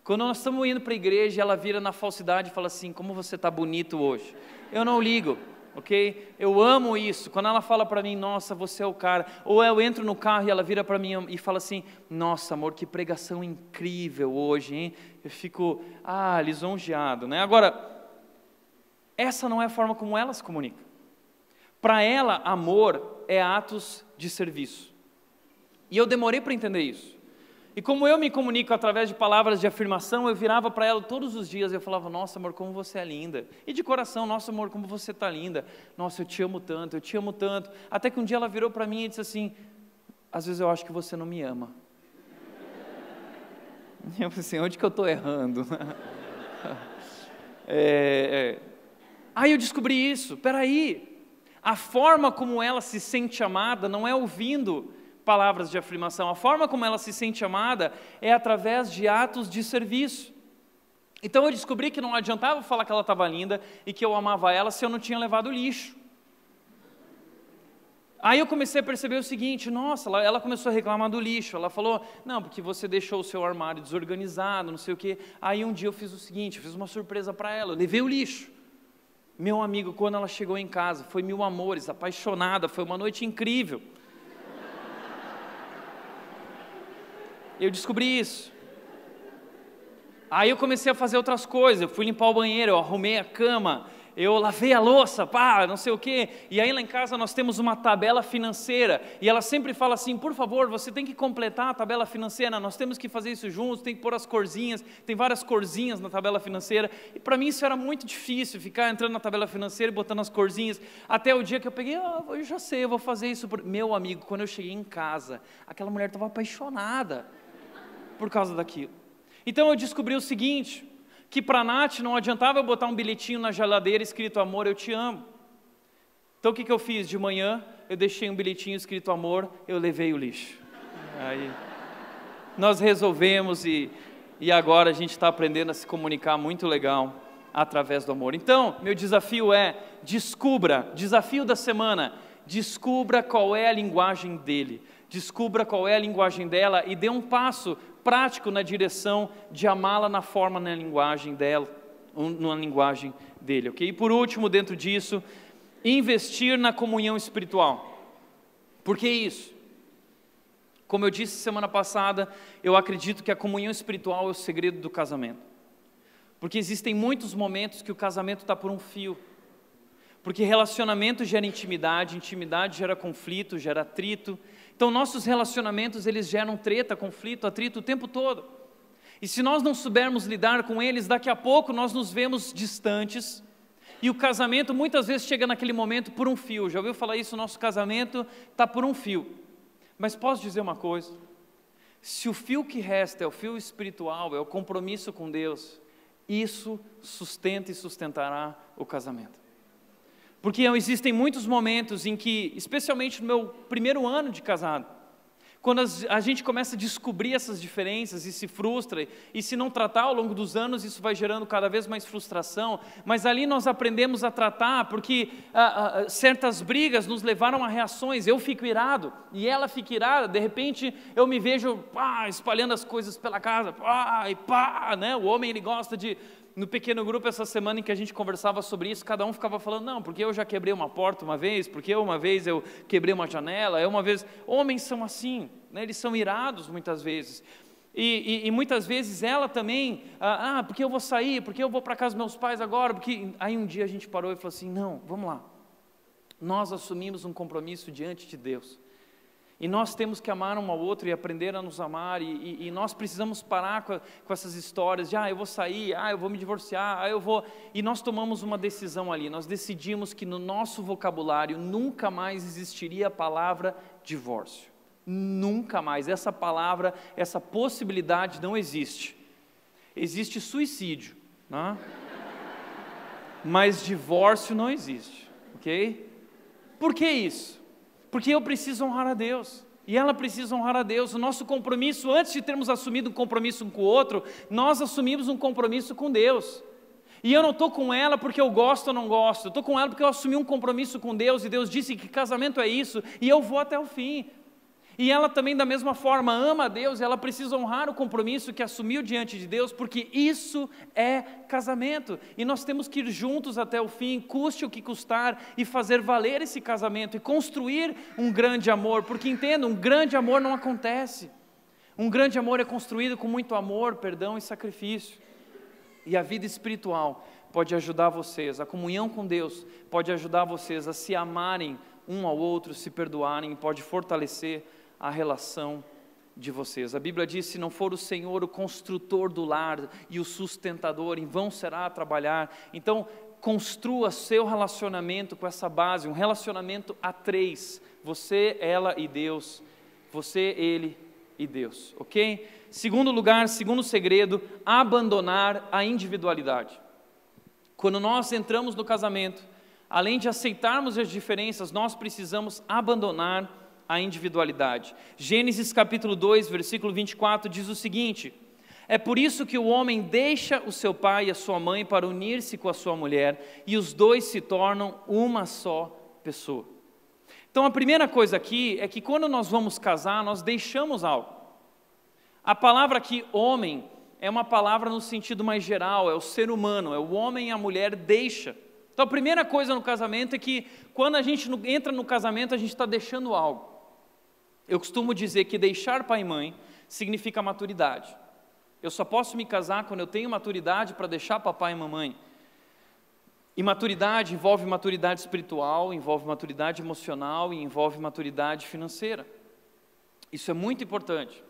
Quando nós estamos indo para a igreja, ela vira na falsidade e fala assim: como você está bonito hoje. Eu não ligo. Ok? Eu amo isso. Quando ela fala para mim: nossa, você é o cara. Ou eu entro no carro e ela vira para mim e fala assim: nossa, amor, que pregação incrível hoje, hein? Eu fico, lisonjeado, né? Agora, essa não é a forma como ela se comunica. Para ela, amor é atos de serviço. E eu demorei para entender isso. E como eu me comunico através de palavras de afirmação, eu virava para ela todos os dias e eu falava: nossa, amor, como você é linda. E de coração: nossa, amor, como você está linda. Nossa, eu te amo tanto, eu te amo tanto. Até que um dia ela virou para mim e disse assim: às vezes eu acho que você não me ama. Eu falei assim: onde que eu estou errando? Aí eu descobri isso. Peraí, a forma como ela se sente amada não é ouvindo palavras de afirmação. A forma como ela se sente amada é através de atos de serviço. Então eu descobri que não adiantava falar que ela estava linda e que eu amava ela se eu não tinha levado lixo. Aí eu comecei a perceber o seguinte: nossa, ela começou a reclamar do lixo. Ela falou: não, porque você deixou o seu armário desorganizado, não sei o quê. Aí um dia eu fiz o seguinte, eu fiz uma surpresa para ela, eu levei o lixo. Meu amigo, quando ela chegou em casa, foi 1000 amores, apaixonada, foi uma noite incrível. Eu descobri isso. Aí eu comecei a fazer outras coisas. Eu fui limpar o banheiro, eu arrumei a cama, eu lavei a louça, não sei o quê. E aí lá em casa nós temos uma tabela financeira. E ela sempre fala assim: por favor, você tem que completar a tabela financeira. Nós temos que fazer isso juntos, tem que pôr as corzinhas. Tem várias corzinhas na tabela financeira. E para mim isso era muito difícil, ficar entrando na tabela financeira e botando as corzinhas. Até o dia que eu peguei: eu já sei, eu vou fazer isso. Meu amigo, quando eu cheguei em casa, aquela mulher estava apaixonada por causa daquilo. Então eu descobri o seguinte, que para a Nath não adiantava eu botar um bilhetinho na geladeira escrito: amor, eu te amo. Então o que eu fiz? De manhã eu deixei um bilhetinho escrito: amor, eu levei o lixo. Aí nós resolvemos e agora a gente está aprendendo a se comunicar muito legal através do amor. Então meu desafio é: descubra, desafio da semana, descubra qual é a linguagem dele, descubra qual é a linguagem dela e dê um passo prático na direção de amá-la na forma, na linguagem dela, na linguagem dele, ok? E por último, dentro disso, investir na comunhão espiritual. Por que isso? Como eu disse semana passada, eu acredito que a comunhão espiritual é o segredo do casamento. Porque existem muitos momentos que o casamento está por um fio. Porque relacionamento gera intimidade, intimidade gera conflito, gera atrito. Então nossos relacionamentos, eles geram treta, conflito, atrito o tempo todo. E se nós não soubermos lidar com eles, daqui a pouco nós nos vemos distantes. E o casamento muitas vezes chega naquele momento por um fio. Já ouviu falar isso? O nosso casamento está por um fio. Mas posso dizer uma coisa? Se o fio que resta é o fio espiritual, é o compromisso com Deus, isso sustenta e sustentará o casamento. Porque existem muitos momentos em que, especialmente no meu primeiro ano de casado, quando a gente começa a descobrir essas diferenças e se frustra, e se não tratar ao longo dos anos, isso vai gerando cada vez mais frustração, mas ali nós aprendemos a tratar, porque certas brigas nos levaram a reações, eu fico irado, e ela fica irada, de repente eu me vejo espalhando as coisas pela casa, né? O homem ele gosta de... No pequeno grupo, essa semana em que a gente conversava sobre isso, cada um ficava falando, não, porque eu já quebrei uma porta uma vez, porque uma vez eu quebrei uma janela, uma vez... Homens são assim, né? Eles são irados muitas vezes. E muitas vezes ela também, porque eu vou sair, porque eu vou para casa dos meus pais agora, porque... Aí um dia a gente parou e falou assim, não, vamos lá. Nós assumimos um compromisso diante de Deus. E nós temos que amar um ao outro e aprender a nos amar, e nós precisamos parar com essas histórias de, eu vou sair, eu vou me divorciar, eu vou... E nós tomamos uma decisão ali, nós decidimos que no nosso vocabulário nunca mais existiria a palavra divórcio. Nunca mais, essa palavra, essa possibilidade não existe. Existe suicídio, né? Mas divórcio não existe, ok? Por que isso? Porque eu preciso honrar a Deus, e ela precisa honrar a Deus. O nosso compromisso, antes de termos assumido um compromisso um com o outro, nós assumimos um compromisso com Deus. E eu não estou com ela porque eu gosto ou não gosto, eu estou com ela porque eu assumi um compromisso com Deus, e Deus disse que casamento é isso, e eu vou até o fim. E ela também da mesma forma ama a Deus, e ela precisa honrar o compromisso que assumiu diante de Deus, porque isso é casamento, e nós temos que ir juntos até o fim, custe o que custar, e fazer valer esse casamento, e construir um grande amor, porque entenda, um grande amor não acontece, um grande amor é construído com muito amor, perdão e sacrifício, e a vida espiritual pode ajudar vocês, a comunhão com Deus pode ajudar vocês a se amarem um ao outro, se perdoarem, e pode fortalecer a relação de vocês. A Bíblia diz, se não for o Senhor o construtor do lar e o sustentador, em vão será trabalhar. Então, construa seu relacionamento com essa base, um relacionamento a três, você, ela e Deus, você, ele e Deus, ok? Segundo lugar, segundo segredo, abandonar a individualidade. Quando nós entramos no casamento, além de aceitarmos as diferenças, nós precisamos abandonar a individualidade. Gênesis capítulo 2, versículo 24 diz o seguinte: é por isso que o homem deixa o seu pai e a sua mãe para unir-se com a sua mulher, e os dois se tornam uma só pessoa. Então a primeira coisa aqui é que quando nós vamos casar, nós deixamos algo. A palavra aqui, homem, é uma palavra no sentido mais geral, é o ser humano, é o homem e a mulher deixa. Então a primeira coisa no casamento é que quando a gente entra no casamento, a gente está deixando algo. Eu costumo dizer que deixar pai e mãe significa maturidade. Eu só posso me casar quando eu tenho maturidade para deixar papai e mamãe. E maturidade envolve maturidade espiritual, envolve maturidade emocional e envolve maturidade financeira. Isso é muito importante.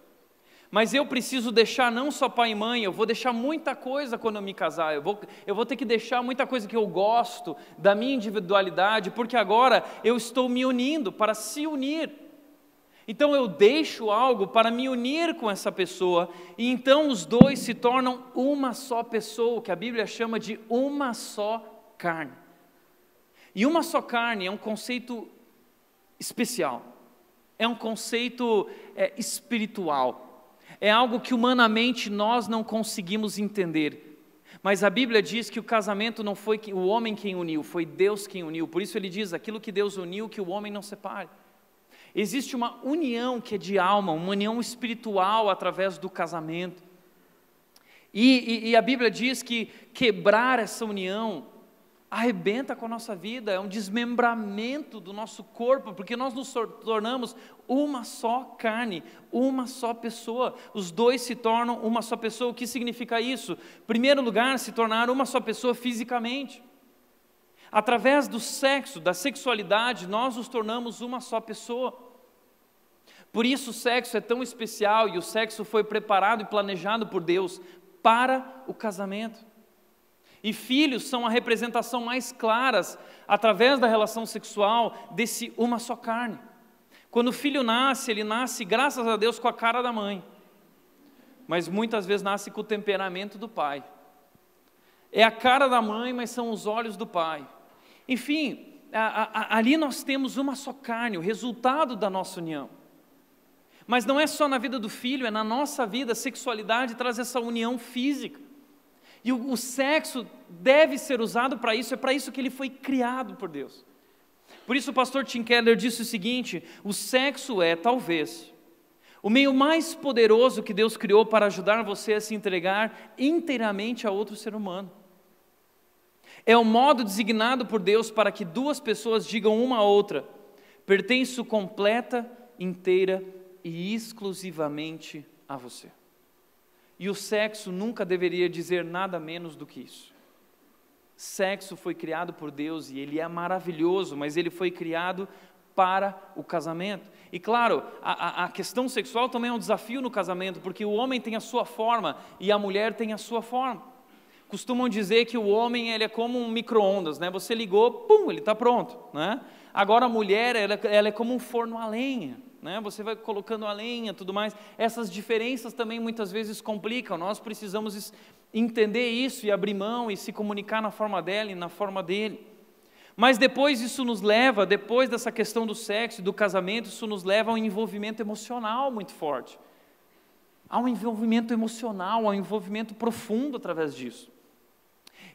Mas eu preciso deixar não só pai e mãe, eu vou deixar muita coisa quando eu me casar, eu vou ter que deixar muita coisa que eu gosto, da minha individualidade, porque agora eu estou me unindo para se unir. Então eu deixo algo para me unir com essa pessoa, e então os dois se tornam uma só pessoa, que a Bíblia chama de uma só carne. E uma só carne é um conceito especial, é um conceito espiritual. É algo que humanamente nós não conseguimos entender. Mas a Bíblia diz que o casamento não foi o homem quem uniu, foi Deus quem uniu. Por isso ele diz, aquilo que Deus uniu, que o homem não separe. Existe uma união que é de alma, uma união espiritual através do casamento. E a Bíblia diz que quebrar essa união arrebenta com a nossa vida, é um desmembramento do nosso corpo, porque nós nos tornamos uma só carne, uma só pessoa. Os dois se tornam uma só pessoa. O que significa isso? Em primeiro lugar, se tornar uma só pessoa fisicamente. Através do sexo, da sexualidade, nós nos tornamos uma só pessoa. Por isso o sexo é tão especial e o sexo foi preparado e planejado por Deus para o casamento. E filhos são a representação mais clara, através da relação sexual, desse uma só carne. Quando o filho nasce, ele nasce, graças a Deus, com a cara da mãe. Mas muitas vezes nasce com o temperamento do pai. É a cara da mãe, mas são os olhos do pai. Enfim, ali nós temos uma só carne, o resultado da nossa união. Mas não é só na vida do filho, é na nossa vida. A sexualidade traz essa união física. E o sexo deve ser usado para isso, é para isso que ele foi criado por Deus. Por isso o pastor Tim Keller disse o seguinte: o sexo é, talvez, o meio mais poderoso que Deus criou para ajudar você a se entregar inteiramente a outro ser humano. É o modo designado por Deus para que duas pessoas digam uma a outra: pertenço completa, inteira e exclusivamente a você. E o sexo nunca deveria dizer nada menos do que isso. Sexo foi criado por Deus e ele é maravilhoso, mas ele foi criado para o casamento. E claro, a questão sexual também é um desafio no casamento, porque o homem tem a sua forma e a mulher tem a sua forma. Costumam dizer que o homem ele é como um micro-ondas, né? Você ligou, pum, ele está pronto, né? Agora a mulher ela é como um forno a lenha. Você vai colocando a lenha, tudo mais. Essas diferenças também muitas vezes complicam. Nós precisamos entender isso e abrir mão e se comunicar na forma dela e na forma dele. Mas depois isso nos leva, depois dessa questão do sexo e do casamento, isso nos leva a um envolvimento emocional muito forte. Há um envolvimento emocional, há um envolvimento profundo através disso.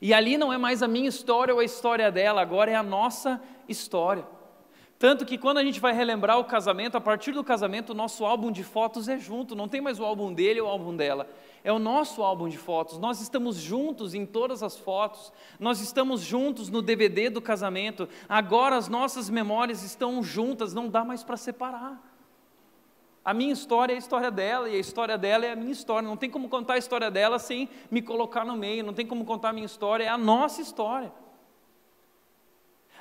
E ali não é mais a minha história ou a história dela, agora é a nossa história. Tanto que quando a gente vai relembrar o casamento, a partir do casamento, o nosso álbum de fotos é junto, não tem mais o álbum dele ou o álbum dela, é o nosso álbum de fotos. Nós estamos juntos em todas as fotos, nós estamos juntos no DVD do casamento, agora as nossas memórias estão juntas, não dá mais para separar. A minha história é a história dela e a história dela é a minha história, não tem como contar a história dela sem me colocar no meio, não tem como contar a minha história, é a nossa história.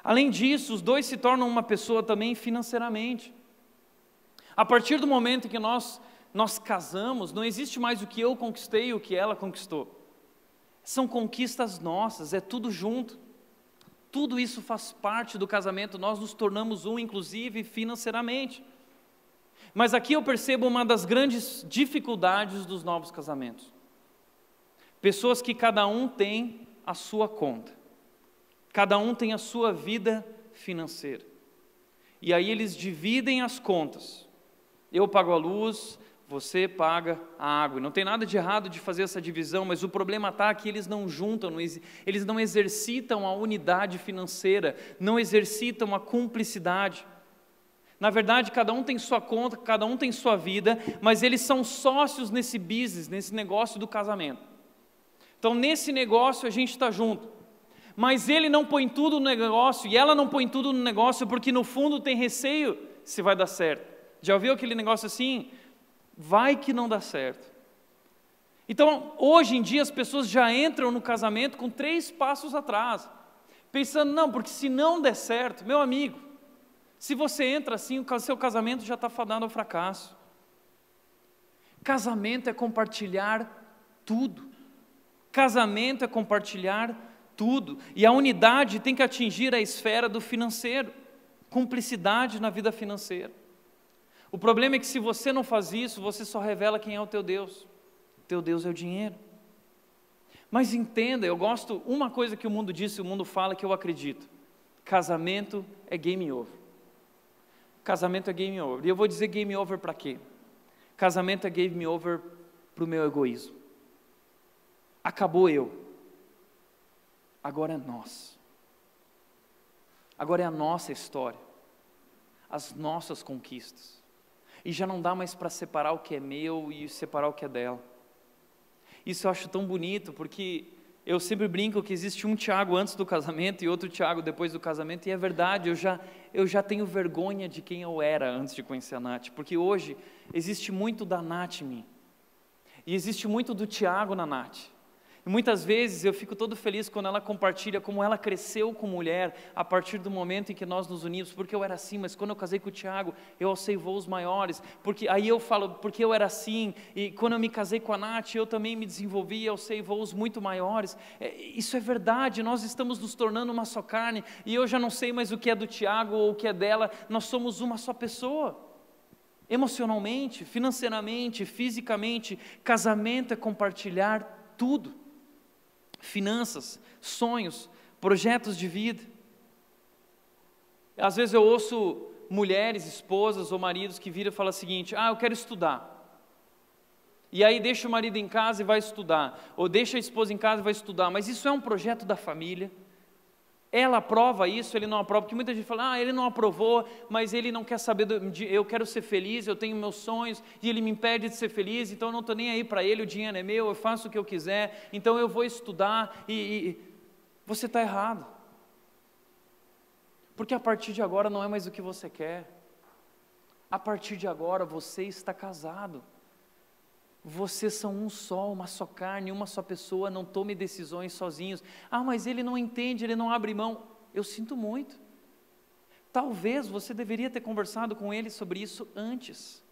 Além disso, os dois se tornam uma pessoa também financeiramente. A partir do momento em que nós casamos, não existe mais o que eu conquistei e o que ela conquistou. São conquistas nossas, é tudo junto. Tudo isso faz parte do casamento, nós nos tornamos um, inclusive financeiramente. Mas aqui eu percebo uma das grandes dificuldades dos novos casamentos. Pessoas que cada um tem a sua conta. Cada um tem a sua vida financeira. E aí eles dividem as contas. Eu pago a luz, você paga a água. E não tem nada de errado de fazer essa divisão, mas o problema está que eles não juntam, eles não exercitam a unidade financeira, não exercitam a cumplicidade. Na verdade, cada um tem sua conta, cada um tem sua vida, mas eles são sócios nesse business, nesse negócio do casamento. Então, nesse negócio a gente está junto. Mas ele não põe tudo no negócio e ela não põe tudo no negócio porque no fundo tem receio se vai dar certo. Já ouviu aquele negócio assim? Vai que não dá certo. Então, hoje em dia as pessoas já entram no casamento com 3 passos atrás, pensando, não, porque se não der certo, meu amigo, se você entra assim, o seu casamento já está fadado ao fracasso. Casamento é compartilhar tudo. Casamento é compartilhar tudo. E a unidade tem que atingir a esfera do financeiro. Cumplicidade na vida financeira. O problema é que se você não faz isso, você só revela quem é o teu Deus. O teu Deus é o dinheiro. Mas entenda, eu gosto, uma coisa que o mundo diz, o mundo fala que eu acredito. Casamento é game over. Casamento é game over. E eu vou dizer game over para quê? Casamento é game over para o meu egoísmo. Acabou eu. agora é nosso. Agora é a nossa história, as nossas conquistas. E já não dá mais para separar o que é meu e separar o que é dela. Isso eu acho tão bonito, porque eu sempre brinco que existe um Tiago antes do casamento e outro Tiago depois do casamento, e é verdade, eu já tenho vergonha de quem eu era antes de conhecer a Nath, porque hoje existe muito da Nath em mim, e existe muito do Tiago na Nath. E muitas vezes eu fico todo feliz quando ela compartilha como ela cresceu como mulher a partir do momento em que nós nos unimos, porque eu era assim, mas quando eu casei com o Tiago, eu alcei voos maiores, porque aí eu falo, porque eu era assim, e quando eu me casei com a Nath, eu também me desenvolvi e alcei voos muito maiores. Isso é verdade, nós estamos nos tornando uma só carne, e eu já não sei mais o que é do Tiago ou o que é dela, nós somos uma só pessoa. Emocionalmente, financeiramente, fisicamente, casamento é compartilhar tudo. Finanças, sonhos, projetos de vida. Às vezes eu ouço mulheres, esposas ou maridos que viram e falam o seguinte: eu quero estudar. E aí deixa o marido em casa e vai estudar, ou deixa a esposa em casa e vai estudar, mas isso é um projeto da família? Ela aprova isso, ele não aprova, porque muita gente fala, ele não aprovou, mas ele não quer saber, eu quero ser feliz, eu tenho meus sonhos, e ele me impede de ser feliz, então eu não estou nem aí para ele, o dinheiro é meu, eu faço o que eu quiser, então eu vou estudar, e você está errado, porque a partir de agora não é mais o que você quer, a partir de agora você está casado, vocês são um só, uma só carne, uma só pessoa, não tome decisões sozinhos. Mas ele não entende, ele não abre mão. Eu sinto muito. Talvez você deveria ter conversado com ele sobre isso antes.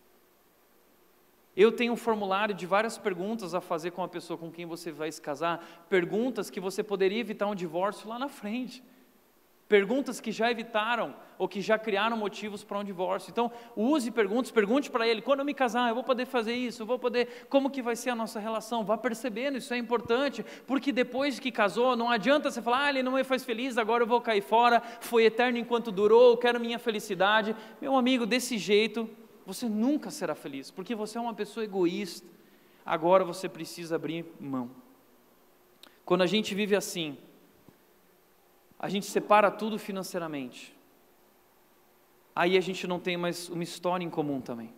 Eu tenho um formulário de várias perguntas a fazer com a pessoa com quem você vai se casar, perguntas que você poderia evitar um divórcio lá na frente. Perguntas que já evitaram ou que já criaram motivos para um divórcio. Então, use perguntas, pergunte para ele: quando eu me casar, eu vou poder fazer isso, eu vou poder, como que vai ser a nossa relação? Vá percebendo, isso é importante, porque depois que casou, não adianta você falar: ele não me faz feliz, agora eu vou cair fora, foi eterno enquanto durou, eu quero minha felicidade. Meu amigo, desse jeito, você nunca será feliz, porque você é uma pessoa egoísta. Agora você precisa abrir mão. Quando a gente vive assim, a gente separa tudo financeiramente, aí a gente não tem mais uma história em comum também.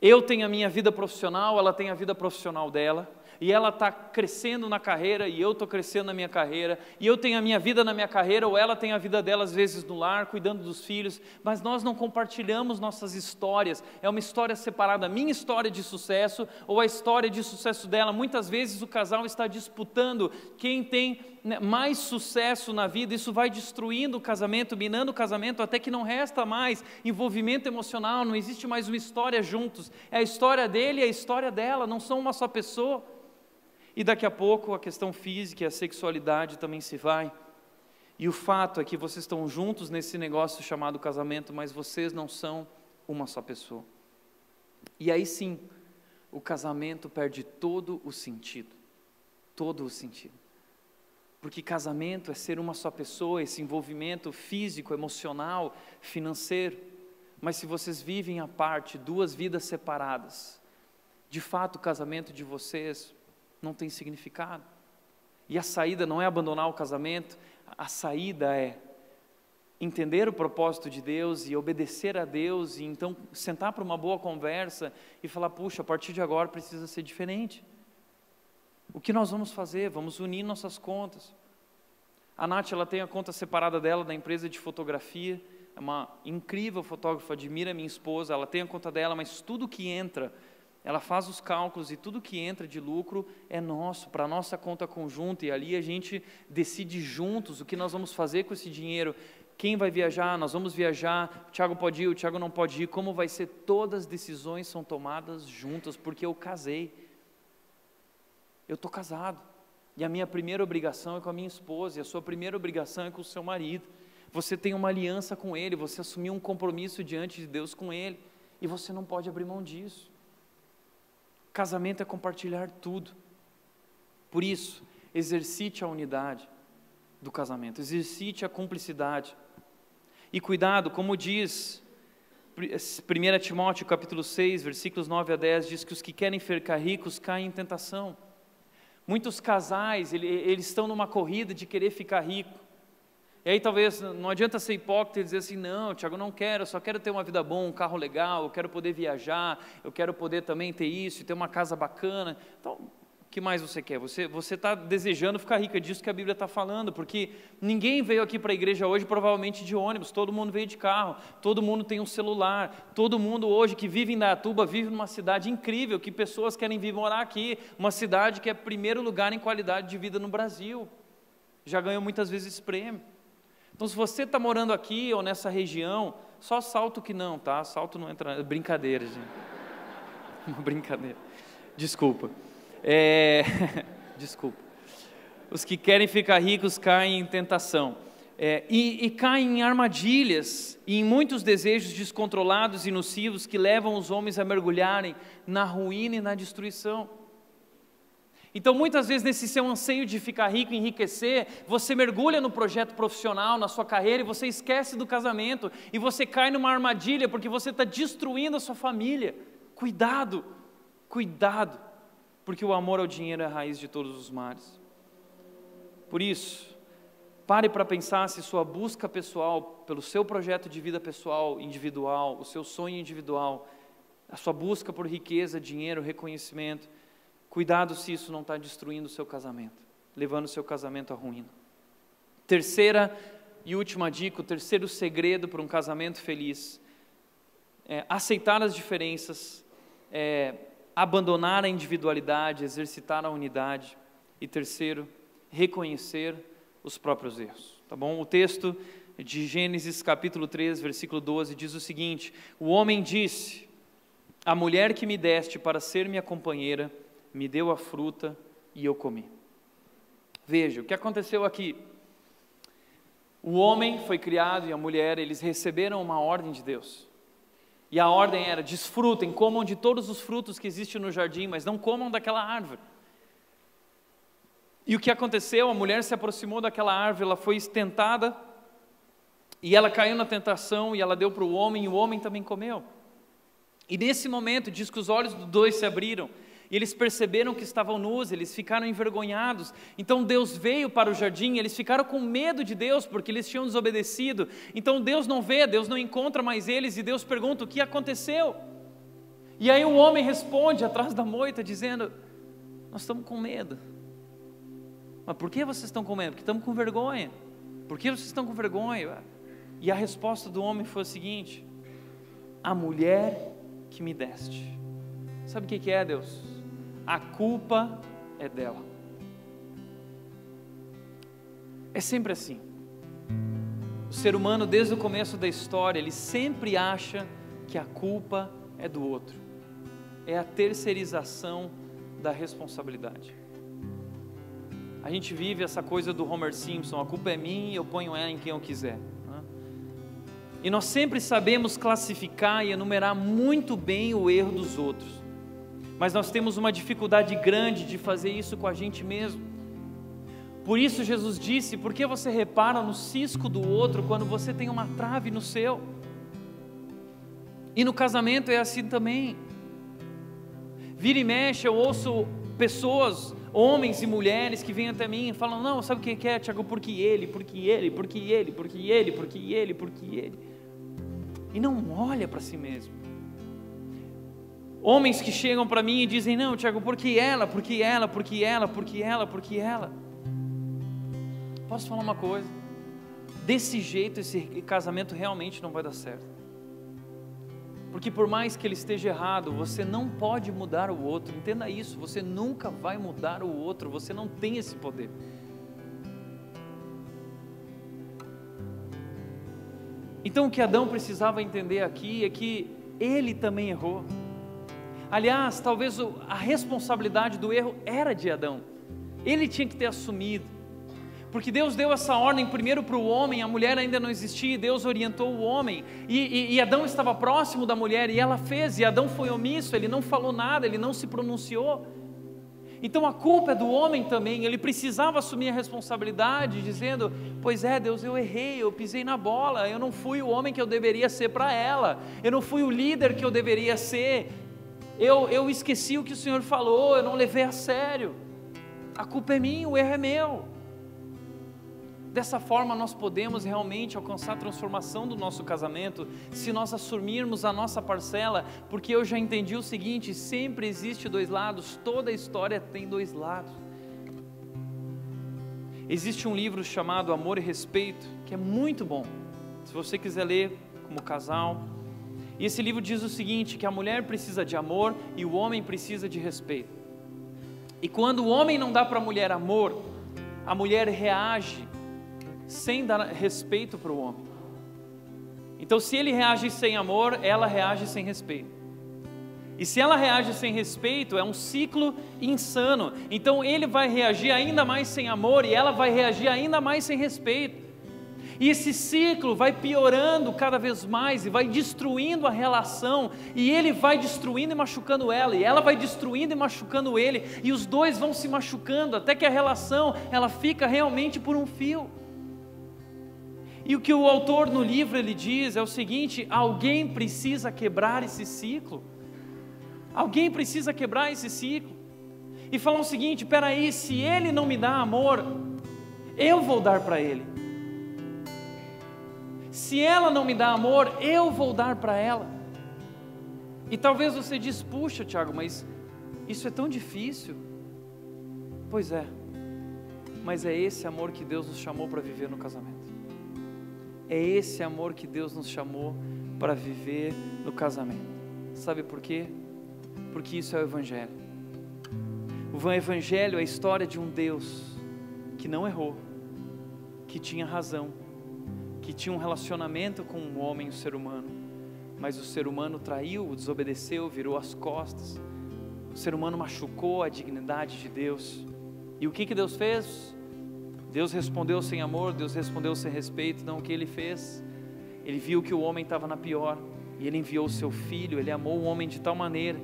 Eu tenho a minha vida profissional, ela tem a vida profissional dela, e ela está crescendo na carreira, e eu estou crescendo na minha carreira, e eu tenho a minha vida na minha carreira, ou ela tem a vida dela às vezes no lar, cuidando dos filhos, mas nós não compartilhamos nossas histórias, é uma história separada, a minha história de sucesso, ou a história de sucesso dela. Muitas vezes o casal está disputando quem tem mais sucesso na vida, isso vai destruindo o casamento, minando o casamento, até que não resta mais envolvimento emocional, não existe mais uma história juntos, é a história dele e a história dela, não são uma só pessoa. E daqui a pouco a questão física e a sexualidade também se vai. E o fato é que vocês estão juntos nesse negócio chamado casamento, mas vocês não são uma só pessoa. E aí sim, o casamento perde todo o sentido. Todo o sentido. Porque casamento é ser uma só pessoa, esse envolvimento físico, emocional, financeiro. Mas se vocês vivem à parte, duas vidas separadas, de fato o casamento de vocês não tem significado. E a saída não é abandonar o casamento, a saída é entender o propósito de Deus e obedecer a Deus, e então sentar para uma boa conversa e falar: puxa, a partir de agora precisa ser diferente. O que nós vamos fazer? Vamos unir nossas contas. A Nath, ela tem a conta separada dela da empresa de fotografia, é uma incrível fotógrafa, admira minha esposa, ela tem a conta dela, mas tudo que entra, ela faz os cálculos, e tudo que entra de lucro é nosso, para a nossa conta conjunta, e ali a gente decide juntos o que nós vamos fazer com esse dinheiro. Quem vai viajar? Nós vamos viajar, o Tiago pode ir, o Tiago não pode ir, como vai ser? Todas as decisões são tomadas juntas, porque eu casei, eu estou casado, e a minha primeira obrigação é com a minha esposa, e a sua primeira obrigação é com o seu marido. Você tem uma aliança com ele, você assumiu um compromisso diante de Deus com ele, e você não pode abrir mão disso. Casamento é compartilhar tudo. Por isso, exercite a unidade do casamento, exercite a cumplicidade. E cuidado, como diz 1 Timóteo capítulo 6, versículos 9 a 10, diz que os que querem ficar ricos caem em tentação. Muitos casais, eles estão numa corrida de querer ficar rico. E aí talvez não adianta ser hipócrita e dizer assim, não, Tiago, eu não quero, eu só quero ter uma vida boa, um carro legal, eu quero poder viajar, eu quero poder também ter isso, ter uma casa bacana. Então, o que mais você quer? Você está desejando ficar rico, é disso que a Bíblia está falando, porque ninguém veio aqui para a igreja hoje provavelmente de ônibus, todo mundo veio de carro, todo mundo tem um celular, todo mundo hoje que vive em Indaiatuba vive numa cidade incrível, que pessoas querem vir morar aqui, uma cidade que é primeiro lugar em qualidade de vida no Brasil, já ganhou muitas vezes esse prêmio. Então, se você está morando aqui ou nessa região, só salto que não, tá? Salto não entra, brincadeira, gente. Uma brincadeira. Desculpa. Desculpa. Os que querem ficar ricos caem em tentação. E caem em armadilhas e em muitos desejos descontrolados e nocivos que levam os homens a mergulharem na ruína e na destruição. Então, muitas vezes, nesse seu anseio de ficar rico, enriquecer, você mergulha no projeto profissional, na sua carreira, e você esquece do casamento, e você cai numa armadilha, porque você está destruindo a sua família. Cuidado, cuidado, porque o amor ao dinheiro é a raiz de todos os males. Por isso, pare para pensar se sua busca pessoal, pelo seu projeto de vida pessoal, individual, o seu sonho individual, a sua busca por riqueza, dinheiro, reconhecimento, cuidado se isso não está destruindo o seu casamento, levando o seu casamento à ruína. Terceira e última dica, o terceiro segredo para um casamento feliz, é aceitar as diferenças, abandonar a individualidade, exercitar a unidade. E terceiro, reconhecer os próprios erros. Tá bom? O texto de Gênesis capítulo 3, versículo 12, diz o seguinte: o homem disse, a mulher que me deste para ser minha companheira, me deu a fruta e eu comi. Veja, o que aconteceu aqui? O homem foi criado e a mulher, eles receberam uma ordem de Deus. E a ordem era, desfrutem, comam de todos os frutos que existem no jardim, mas não comam daquela árvore. E o que aconteceu? A mulher se aproximou daquela árvore, ela foi tentada, e ela caiu na tentação, e ela deu para o homem, e o homem também comeu. E nesse momento, diz que os olhos dos dois se abriram, e eles perceberam que estavam nus, eles ficaram envergonhados. Então Deus veio para o jardim, eles ficaram com medo de Deus, porque eles tinham desobedecido. Então Deus não vê, Deus não encontra mais eles, e Deus pergunta, o que aconteceu? E aí o homem responde atrás da moita, dizendo, nós estamos com medo. Mas por que vocês estão com medo? Porque estamos com vergonha. Por que vocês estão com vergonha? E a resposta do homem foi o seguinte, a mulher que me deste. Sabe o que é, Deus? A culpa é dela. É sempre assim. O ser humano, desde o começo da história, ele sempre acha que a culpa é do outro. É a terceirização da responsabilidade. A gente vive essa coisa do Homer Simpson, a culpa é minha, eu ponho ela em quem eu quiser. E nós sempre sabemos classificar e enumerar muito bem o erro dos outros. Mas nós temos uma dificuldade grande de fazer isso com a gente mesmo. Por isso Jesus disse, por que você repara no cisco do outro quando você tem uma trave no seu? E no casamento é assim também. Vira e mexe, eu ouço pessoas, homens e mulheres que vêm até mim e falam, não, sabe o que é, Tiago? Porque ele. E não olha para si mesmo. Homens que chegam para mim e dizem, não, Tiago, porque ela. Posso falar uma coisa? Desse jeito esse casamento realmente não vai dar certo. Porque por mais que ele esteja errado, você não pode mudar o outro. Entenda isso, você nunca vai mudar o outro, você não tem esse poder. Então o que Adão precisava entender aqui é que ele também errou. Aliás, talvez a responsabilidade do erro era de Adão. Ele tinha que ter assumido. Porque Deus deu essa ordem primeiro para o homem, a mulher ainda não existia, Deus orientou o homem. E Adão estava próximo da mulher e ela fez, e Adão foi omisso, ele não falou nada, ele não se pronunciou. Então a culpa é do homem também, ele precisava assumir a responsabilidade, dizendo, pois é Deus, eu errei, eu pisei na bola, eu não fui o homem que eu deveria ser para ela, eu não fui o líder que eu deveria ser, eu esqueci o que o Senhor falou, eu não levei a sério. a culpa é minha, o erro é meu. Dessa forma nós podemos realmente alcançar a transformação do nosso casamento, se nós assumirmos a nossa parcela, porque eu já entendi o seguinte: sempre existe dois lados, toda história tem dois lados. Existe um livro chamado Amor e Respeito, que é muito bom, se você quiser ler como casal. E esse livro diz o seguinte, que a mulher precisa de amor e o homem precisa de respeito. E quando o homem não dá para a mulher amor, a mulher reage sem dar respeito para o homem. Então, se ele reage sem amor, ela reage sem respeito. E se ela reage sem respeito, é um ciclo insano. Então ele vai reagir ainda mais sem amor e ela vai reagir ainda mais sem respeito. E esse ciclo vai piorando cada vez mais e vai destruindo a relação, e ele vai destruindo e machucando ela, e ela vai destruindo e machucando ele, e os dois vão se machucando até que a relação ela fica realmente por um fio. E o que o autor no livro ele diz é o seguinte: alguém precisa quebrar esse ciclo. Alguém precisa quebrar esse ciclo e falar o seguinte: peraí, se ele não me dá amor, eu vou dar para ele. Se ela não me dá amor, eu vou dar para ela. E talvez você diz: puxa, Tiago, mas isso é tão difícil. Pois é, mas é esse amor que Deus nos chamou para viver no casamento. É esse amor que Deus nos chamou para viver no casamento. Sabe por quê? Porque isso é o Evangelho. O Evangelho é a história de um Deus que não errou, que tinha razão, que tinha um relacionamento com o homem, o ser humano, mas o ser humano traiu, desobedeceu, virou as costas. O ser humano machucou a dignidade de Deus. E o que Deus fez? Deus respondeu sem amor, Deus respondeu sem respeito. Não, o que Ele fez? Ele viu que o homem estava na pior, e Ele enviou o seu Filho. Ele amou o homem de tal maneira.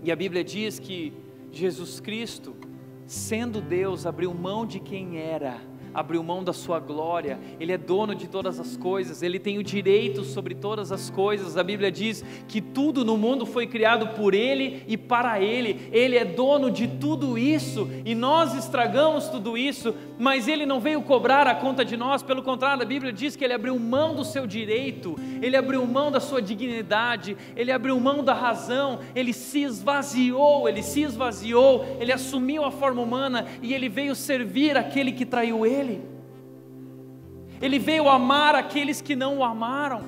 E a Bíblia diz que Jesus Cristo, sendo Deus, abriu mão de quem era, abriu mão da sua glória. Ele é dono de todas as coisas, Ele tem o direito sobre todas as coisas. A Bíblia diz que tudo no mundo foi criado por Ele e para Ele. Ele é dono de tudo isso, e nós estragamos tudo isso, mas Ele não veio cobrar a conta de nós. Pelo contrário, a Bíblia diz que Ele abriu mão do seu direito, Ele abriu mão da sua dignidade, Ele abriu mão da razão, Ele se esvaziou, Ele assumiu a forma humana, e Ele veio servir aquele que traiu Ele. Ele veio amar aqueles que não o amaram.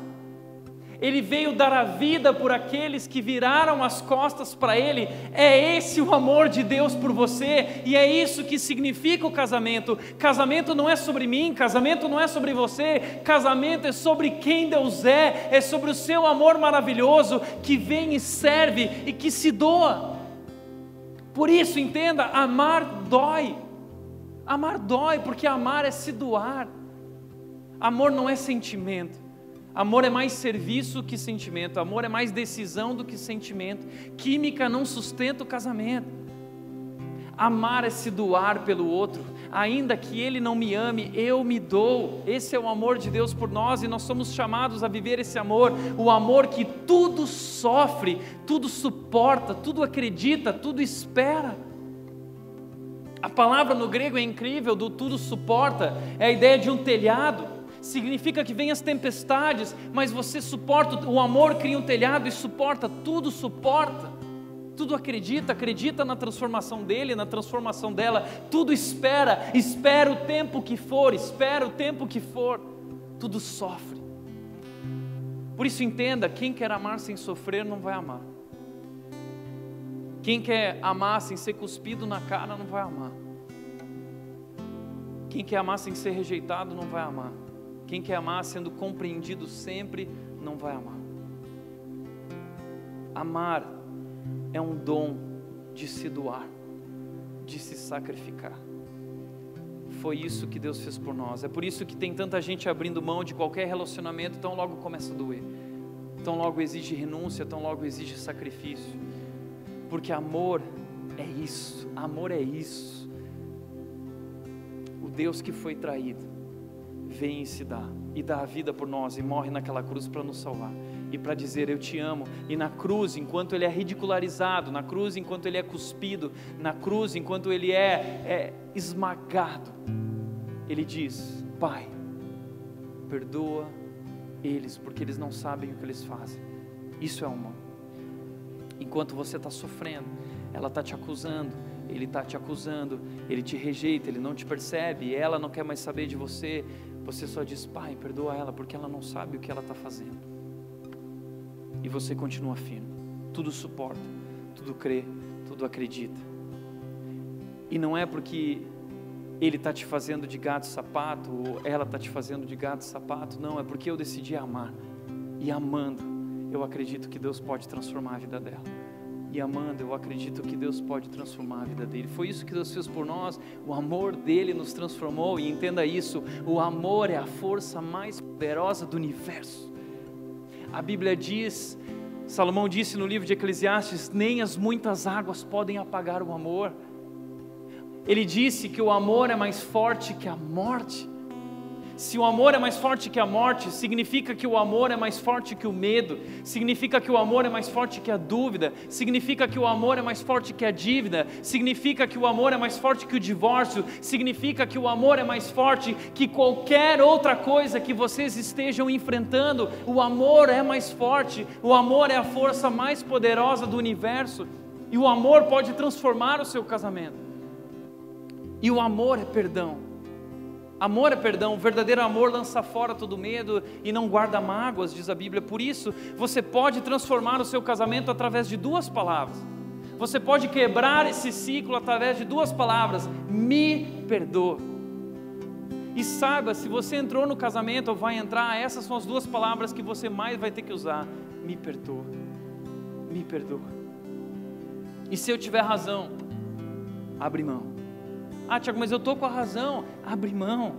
Ele veio dar a vida por aqueles que viraram as costas para Ele. É esse o amor de Deus por você, e é isso que significa o casamento. Casamento não é sobre mim, casamento não é sobre você, casamento é sobre quem Deus é sobre o seu amor maravilhoso, que vem e serve e que se doa. Por isso, entenda, amar dói. Amar dói, porque amar é se doar. Amor não é sentimento. Amor é mais serviço que sentimento. Amor é mais decisão do que sentimento. Química não sustenta o casamento. Amar é se doar pelo outro. Ainda que ele não me ame, eu me dou. Esse é o amor de Deus por nós, e nós somos chamados a viver esse amor. O amor que tudo sofre, tudo suporta, tudo acredita, tudo espera. A palavra no grego é incrível, do tudo suporta, é a ideia de um telhado. Significa que vem as tempestades, mas você suporta. O amor cria um telhado e suporta, tudo suporta, tudo acredita na transformação dele, na transformação dela, tudo espera o tempo que for, tudo sofre. Por isso entenda, quem quer amar sem sofrer não vai amar. Quem quer amar sem ser cuspido na cara não vai amar. Quem quer amar sem ser rejeitado não vai amar. Quem quer amar sendo compreendido sempre não vai amar. Amar é um dom de se doar, de se sacrificar. Foi isso que Deus fez por nós. É por isso que tem tanta gente abrindo mão de qualquer relacionamento, tão logo começa a doer, tão logo exige renúncia, tão logo exige sacrifício. Porque amor é isso, amor é isso. O Deus que foi traído vem e se dá, e dá a vida por nós, e morre naquela cruz para nos salvar. e para dizer eu te amo. E na cruz, enquanto ele é ridicularizado, na cruz enquanto ele é cuspido, na cruz enquanto ele é esmagado, ele diz: Pai, perdoa eles, porque eles não sabem o que eles fazem. Isso é amor. Enquanto você está sofrendo, ela está te acusando, ele está te acusando, ele te rejeita, ele não te percebe, ela não quer mais saber de você, você só diz: Pai, perdoa ela, porque ela não sabe o que ela está fazendo. E você continua firme, tudo suporta, tudo crê, tudo acredita. E não é porque ele está te fazendo de gato e sapato, ou ela está te fazendo de gato e sapato, não, é porque eu decidi amar, e amando, eu acredito que Deus pode transformar a vida dela. E amando, eu acredito que Deus pode transformar a vida dele. Foi isso que Deus fez por nós, o amor dele nos transformou. E entenda isso, o amor é a força mais poderosa do universo. A Bíblia diz, Salomão disse no livro de Eclesiastes: nem as muitas águas podem apagar o amor. Ele disse que o amor é mais forte que a morte. Se o amor é mais forte que a morte, significa que o amor é mais forte que o medo, significa que o amor é mais forte que a dúvida, significa que o amor é mais forte que a dívida, significa que o amor é mais forte que o divórcio, significa que o amor é mais forte que qualquer outra coisa que vocês estejam enfrentando. O amor é mais forte, o amor é a força mais poderosa do universo, e o amor pode transformar o seu casamento. E o amor é perdão. Amor é perdão, o verdadeiro amor lança fora todo medo e não guarda mágoas, diz a Bíblia. Por isso, você pode transformar o seu casamento através de duas palavras. Você pode quebrar esse ciclo através de duas palavras: me perdoa. E saiba, se você entrou no casamento ou vai entrar, essas são as duas palavras que você mais vai ter que usar: me perdoa, me perdoa. E se eu tiver razão, abre mão. Ah, Tiago, mas eu estou com a razão. Abre mão,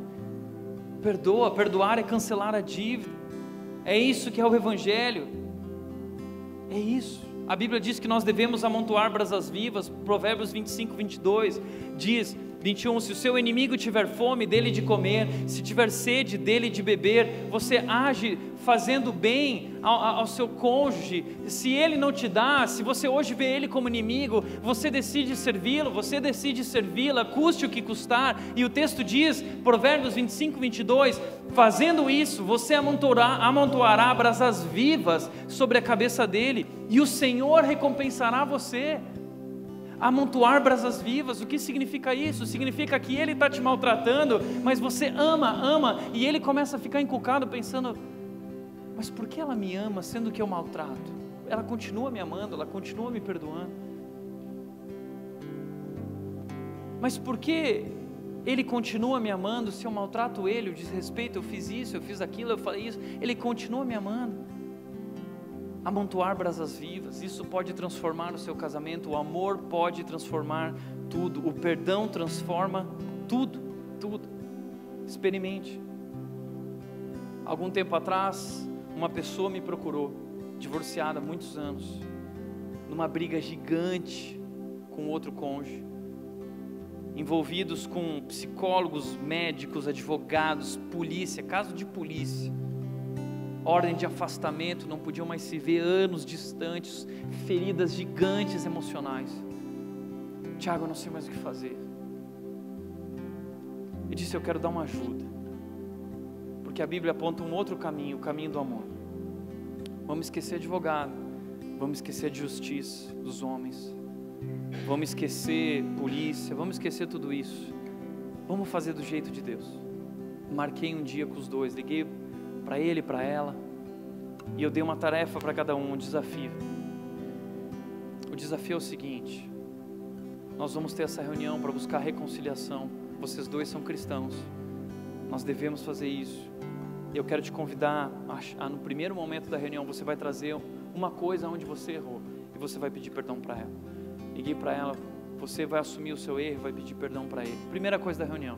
perdoa. Perdoar é cancelar a dívida. É isso que é o Evangelho. É isso. A Bíblia diz que nós devemos amontoar brasas vivas. Provérbios 25, 22 diz, 21, se o seu inimigo tiver fome, dele de comer, se tiver sede, dele de beber. Você age fazendo bem ao seu cônjuge. Se ele não te dá, se você hoje vê ele como inimigo, você decide servi-lo, você decide servi-la, custe o que custar. E o texto diz, Provérbios 25, 22, fazendo isso, você amontoará brasas vivas sobre a cabeça dele, e o Senhor recompensará você. Amontoar brasas vivas, o que significa isso? Significa que ele está te maltratando, mas você ama, e ele começa a ficar encucado pensando: mas por que ela me ama sendo que eu maltrato? Ela continua me amando, ela continua me perdoando. Mas por que ele continua me amando se eu maltrato ele, eu desrespeito, eu fiz isso, eu fiz aquilo, eu falei isso? Ele continua me amando. Amontoar brasas vivas, isso pode transformar o seu casamento. O amor pode transformar tudo, o perdão transforma tudo, tudo. Experimente. Algum tempo atrás, uma pessoa me procurou, divorciada há muitos anos, numa briga gigante com outro cônjuge, envolvidos com psicólogos, médicos, advogados, polícia, caso de polícia, ordem de afastamento, não podiam mais se ver, anos distantes, feridas gigantes emocionais. Tiago, eu não sei mais o que fazer. Eu disse: eu quero dar uma ajuda, porque a Bíblia aponta um outro caminho, o caminho do amor. Vamos esquecer advogado, vamos esquecer a justiça dos homens, vamos esquecer polícia, vamos esquecer tudo isso, vamos fazer do jeito de Deus. Marquei um dia com os dois, liguei para ele e para ela, e eu dei uma tarefa para cada um, um desafio. O desafio é o seguinte: nós vamos ter essa reunião para buscar reconciliação. Vocês dois são cristãos, nós devemos fazer isso. Eu quero te convidar no primeiro momento da reunião, você vai trazer uma coisa onde você errou, e você vai pedir perdão para ela. Liguei para ela, você vai assumir o seu erro e vai pedir perdão para ele. Primeira coisa da reunião.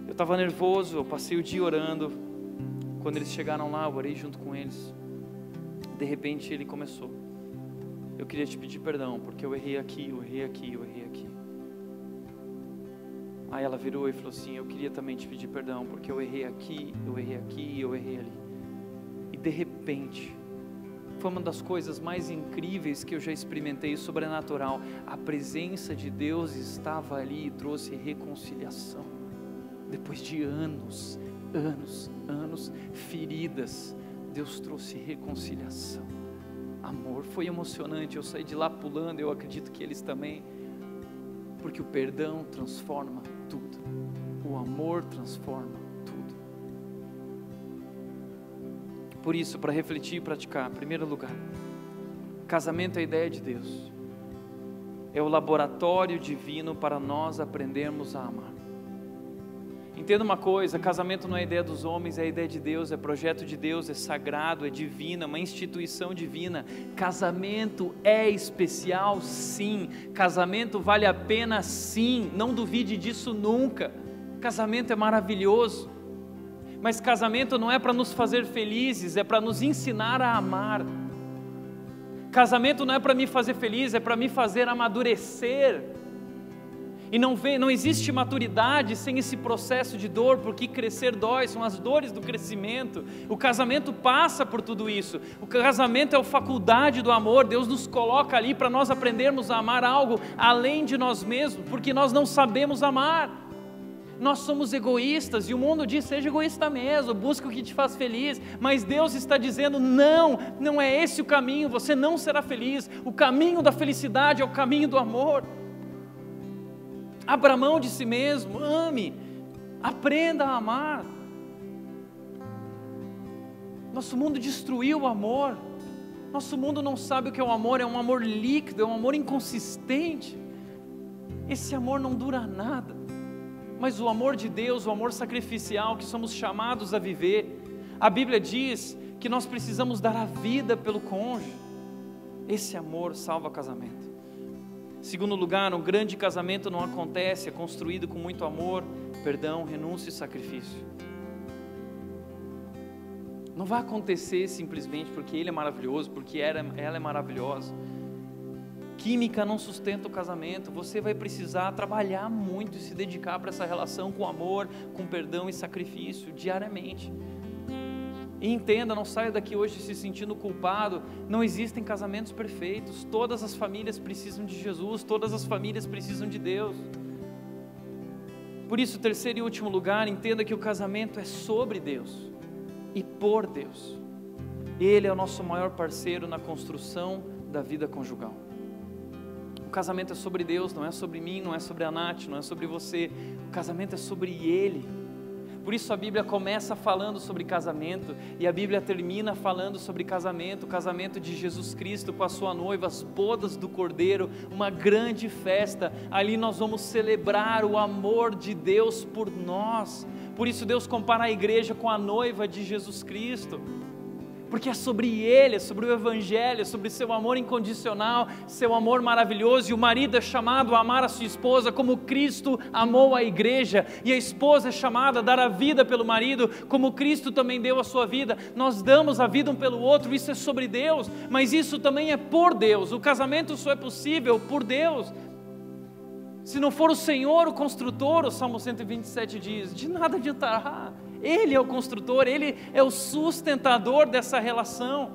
Eu estava nervoso, eu passei o dia orando. Quando eles chegaram lá, eu orei junto com eles. De repente ele começou: eu queria te pedir perdão, porque eu errei aqui, eu errei aqui, eu errei aqui. Aí ela virou e falou assim: eu queria também te pedir perdão, porque eu errei aqui, eu errei aqui, eu errei ali. E de repente. Foi uma das coisas mais incríveis que eu já experimentei, sobrenatural. A presença de Deus estava ali e trouxe reconciliação. Depois de anos, feridas, Deus trouxe reconciliação, amor. Foi emocionante, eu saí de lá pulando, eu acredito que eles também, porque o perdão transforma tudo, o amor transforma tudo. Por isso, para refletir e praticar, em primeiro lugar, casamento é a ideia de Deus, é o laboratório divino para nós aprendermos a amar. Entenda uma coisa, casamento não é a ideia dos homens, é a ideia de Deus, é projeto de Deus, é sagrado, é divino, é uma instituição divina. Casamento é especial, sim. Casamento vale a pena, sim. Não duvide disso nunca. Casamento é maravilhoso. Mas casamento não é para nos fazer felizes, é para nos ensinar a amar. Casamento não é para me fazer feliz, é para me fazer amadurecer. E não existe maturidade sem esse processo de dor, porque crescer dói, são as dores do crescimento. O casamento passa por tudo isso. O casamento é a faculdade do amor. Deus nos coloca ali para nós aprendermos a amar algo além de nós mesmos, porque nós não sabemos amar. Nós somos egoístas e o mundo diz: seja egoísta mesmo, busca o que te faz feliz. Mas Deus está dizendo: não é esse o caminho, você não será feliz. O caminho da felicidade é o caminho do amor. Abra mão de si mesmo, ame, aprenda a amar. Nosso mundo destruiu o amor. Nosso mundo não sabe o que é o amor, é um amor líquido, é um amor inconsistente. Esse amor não dura nada. Mas o amor de Deus, o amor sacrificial que somos chamados a viver, a Bíblia diz que nós precisamos dar a vida pelo cônjuge. Esse amor salva o casamento. Segundo lugar, um grande casamento não acontece, é construído com muito amor, perdão, renúncia e sacrifício. Não vai acontecer simplesmente porque ele é maravilhoso, porque ela é maravilhosa. Química não sustenta o casamento, você vai precisar trabalhar muito e se dedicar para essa relação com amor, com perdão e sacrifício, diariamente. E entenda, não saia daqui hoje se sentindo culpado, não existem casamentos perfeitos, todas as famílias precisam de Jesus, todas as famílias precisam de Deus. Por isso, terceiro e último lugar, entenda que o casamento é sobre Deus e por Deus. Ele é o nosso maior parceiro na construção da vida conjugal. O casamento é sobre Deus, não é sobre mim, não é sobre a Nath, não é sobre você, o casamento é sobre Ele. Por isso a Bíblia começa falando sobre casamento e a Bíblia termina falando sobre casamento, o casamento de Jesus Cristo com a sua noiva, as bodas do Cordeiro, uma grande festa. Ali nós vamos celebrar o amor de Deus por nós. Por isso Deus compara a igreja com a noiva de Jesus Cristo. Porque é sobre Ele, é sobre o Evangelho, é sobre seu amor incondicional, seu amor maravilhoso. E o marido é chamado a amar a sua esposa como Cristo amou a igreja. E a esposa é chamada a dar a vida pelo marido, como Cristo também deu a sua vida. Nós damos a vida um pelo outro, isso é sobre Deus, mas isso também é por Deus. O casamento só é possível por Deus. Se não for o Senhor o construtor, o Salmo 127 diz, de nada adiantará. Ele é o construtor, Ele é o sustentador dessa relação,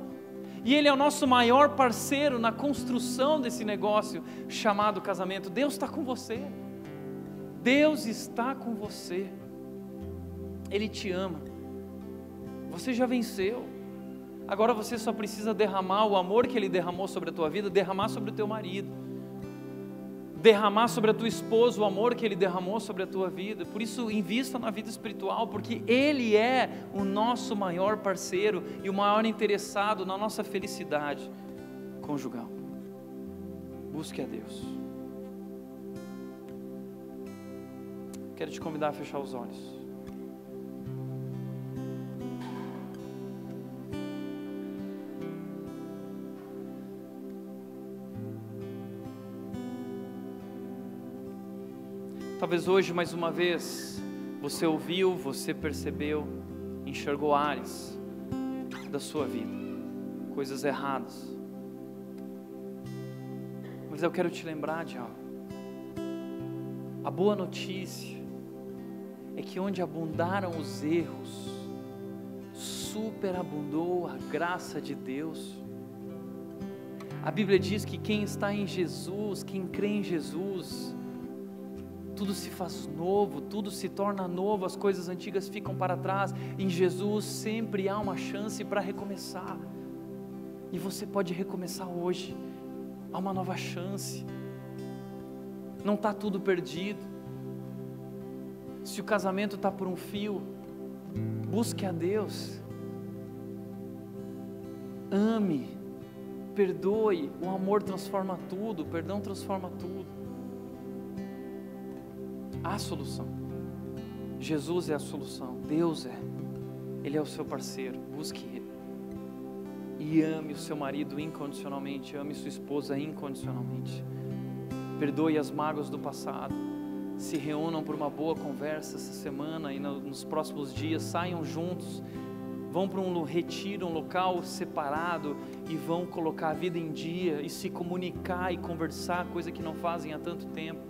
e Ele é o nosso maior parceiro na construção desse negócio chamado casamento. Deus está com você, Deus está com você, Ele te ama, você já venceu, agora você só precisa derramar o amor que Ele derramou sobre a tua vida, derramar sobre o teu marido, derramar sobre a tua esposa o amor que Ele derramou sobre a tua vida. Por isso invista na vida espiritual, porque Ele é o nosso maior parceiro e o maior interessado na nossa felicidade conjugal. Busque a Deus. Quero te convidar a fechar os olhos. Talvez hoje, mais uma vez, você ouviu, você percebeu, enxergou áreas da sua vida, coisas erradas. Mas eu quero te lembrar de algo. A boa notícia é que onde abundaram os erros, superabundou a graça de Deus. A Bíblia diz que quem está em Jesus, quem crê em Jesus, tudo se faz novo, tudo se torna novo, as coisas antigas ficam para trás. Em Jesus sempre há uma chance para recomeçar, e você pode recomeçar hoje. Há uma nova chance, não está tudo perdido. Se o casamento está por um fio, busque a Deus, ame, perdoe, o amor transforma tudo, o perdão transforma tudo. Há solução, Jesus é a solução, Deus é, Ele é o seu parceiro, busque Ele. E ame o seu marido incondicionalmente, ame sua esposa incondicionalmente. Perdoe as mágoas do passado. Se reúnam por uma boa conversa essa semana e nos próximos dias, saiam juntos, vão para um retiro, um local separado, e vão colocar a vida em dia e se comunicar e conversar, coisa que não fazem há tanto tempo.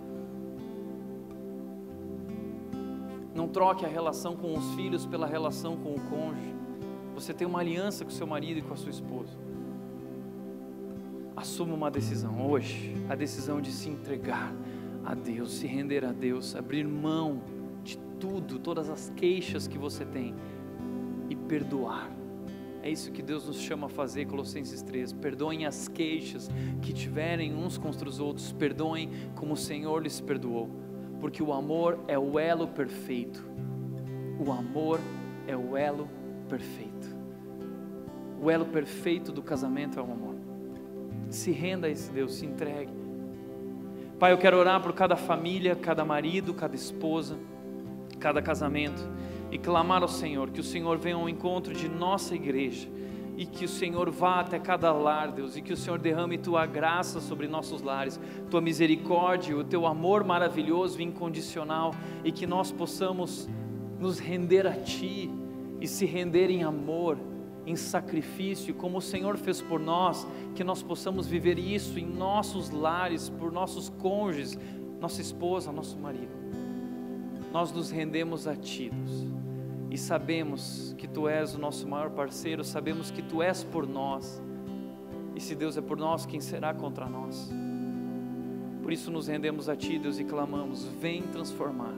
Não troque a relação com os filhos pela relação com o cônjuge. Você tem uma aliança com seu marido e com a sua esposa. Assuma uma decisão hoje, a decisão de se entregar a Deus, se render a Deus, abrir mão de tudo, todas as queixas que você tem, e perdoar. É isso que Deus nos chama a fazer, Colossenses 3, perdoem as queixas que tiverem uns contra os outros, perdoem como o Senhor lhes perdoou, porque o amor é o elo perfeito, o amor é o elo perfeito, o elo perfeito do casamento é o amor. Se renda a esse Deus, se entregue. Pai, eu quero orar por cada família, cada marido, cada esposa, cada casamento, e clamar ao Senhor, que o Senhor venha ao encontro de nossa igreja, e que o Senhor vá até cada lar, Deus, e que o Senhor derrame Tua graça sobre nossos lares, Tua misericórdia, o Teu amor maravilhoso e incondicional, e que nós possamos nos render a Ti, e se render em amor, em sacrifício, como o Senhor fez por nós, que nós possamos viver isso em nossos lares, por nossos cônjuges, nossa esposa, nosso marido. Nós nos rendemos a Ti, Deus, e sabemos que Tu és o nosso maior parceiro, sabemos que Tu és por nós, e se Deus é por nós, quem será contra nós? Por isso nos rendemos a Ti, Deus, e clamamos, vem transformar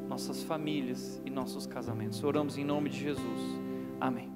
nossas famílias e nossos casamentos. Oramos em nome de Jesus, amém.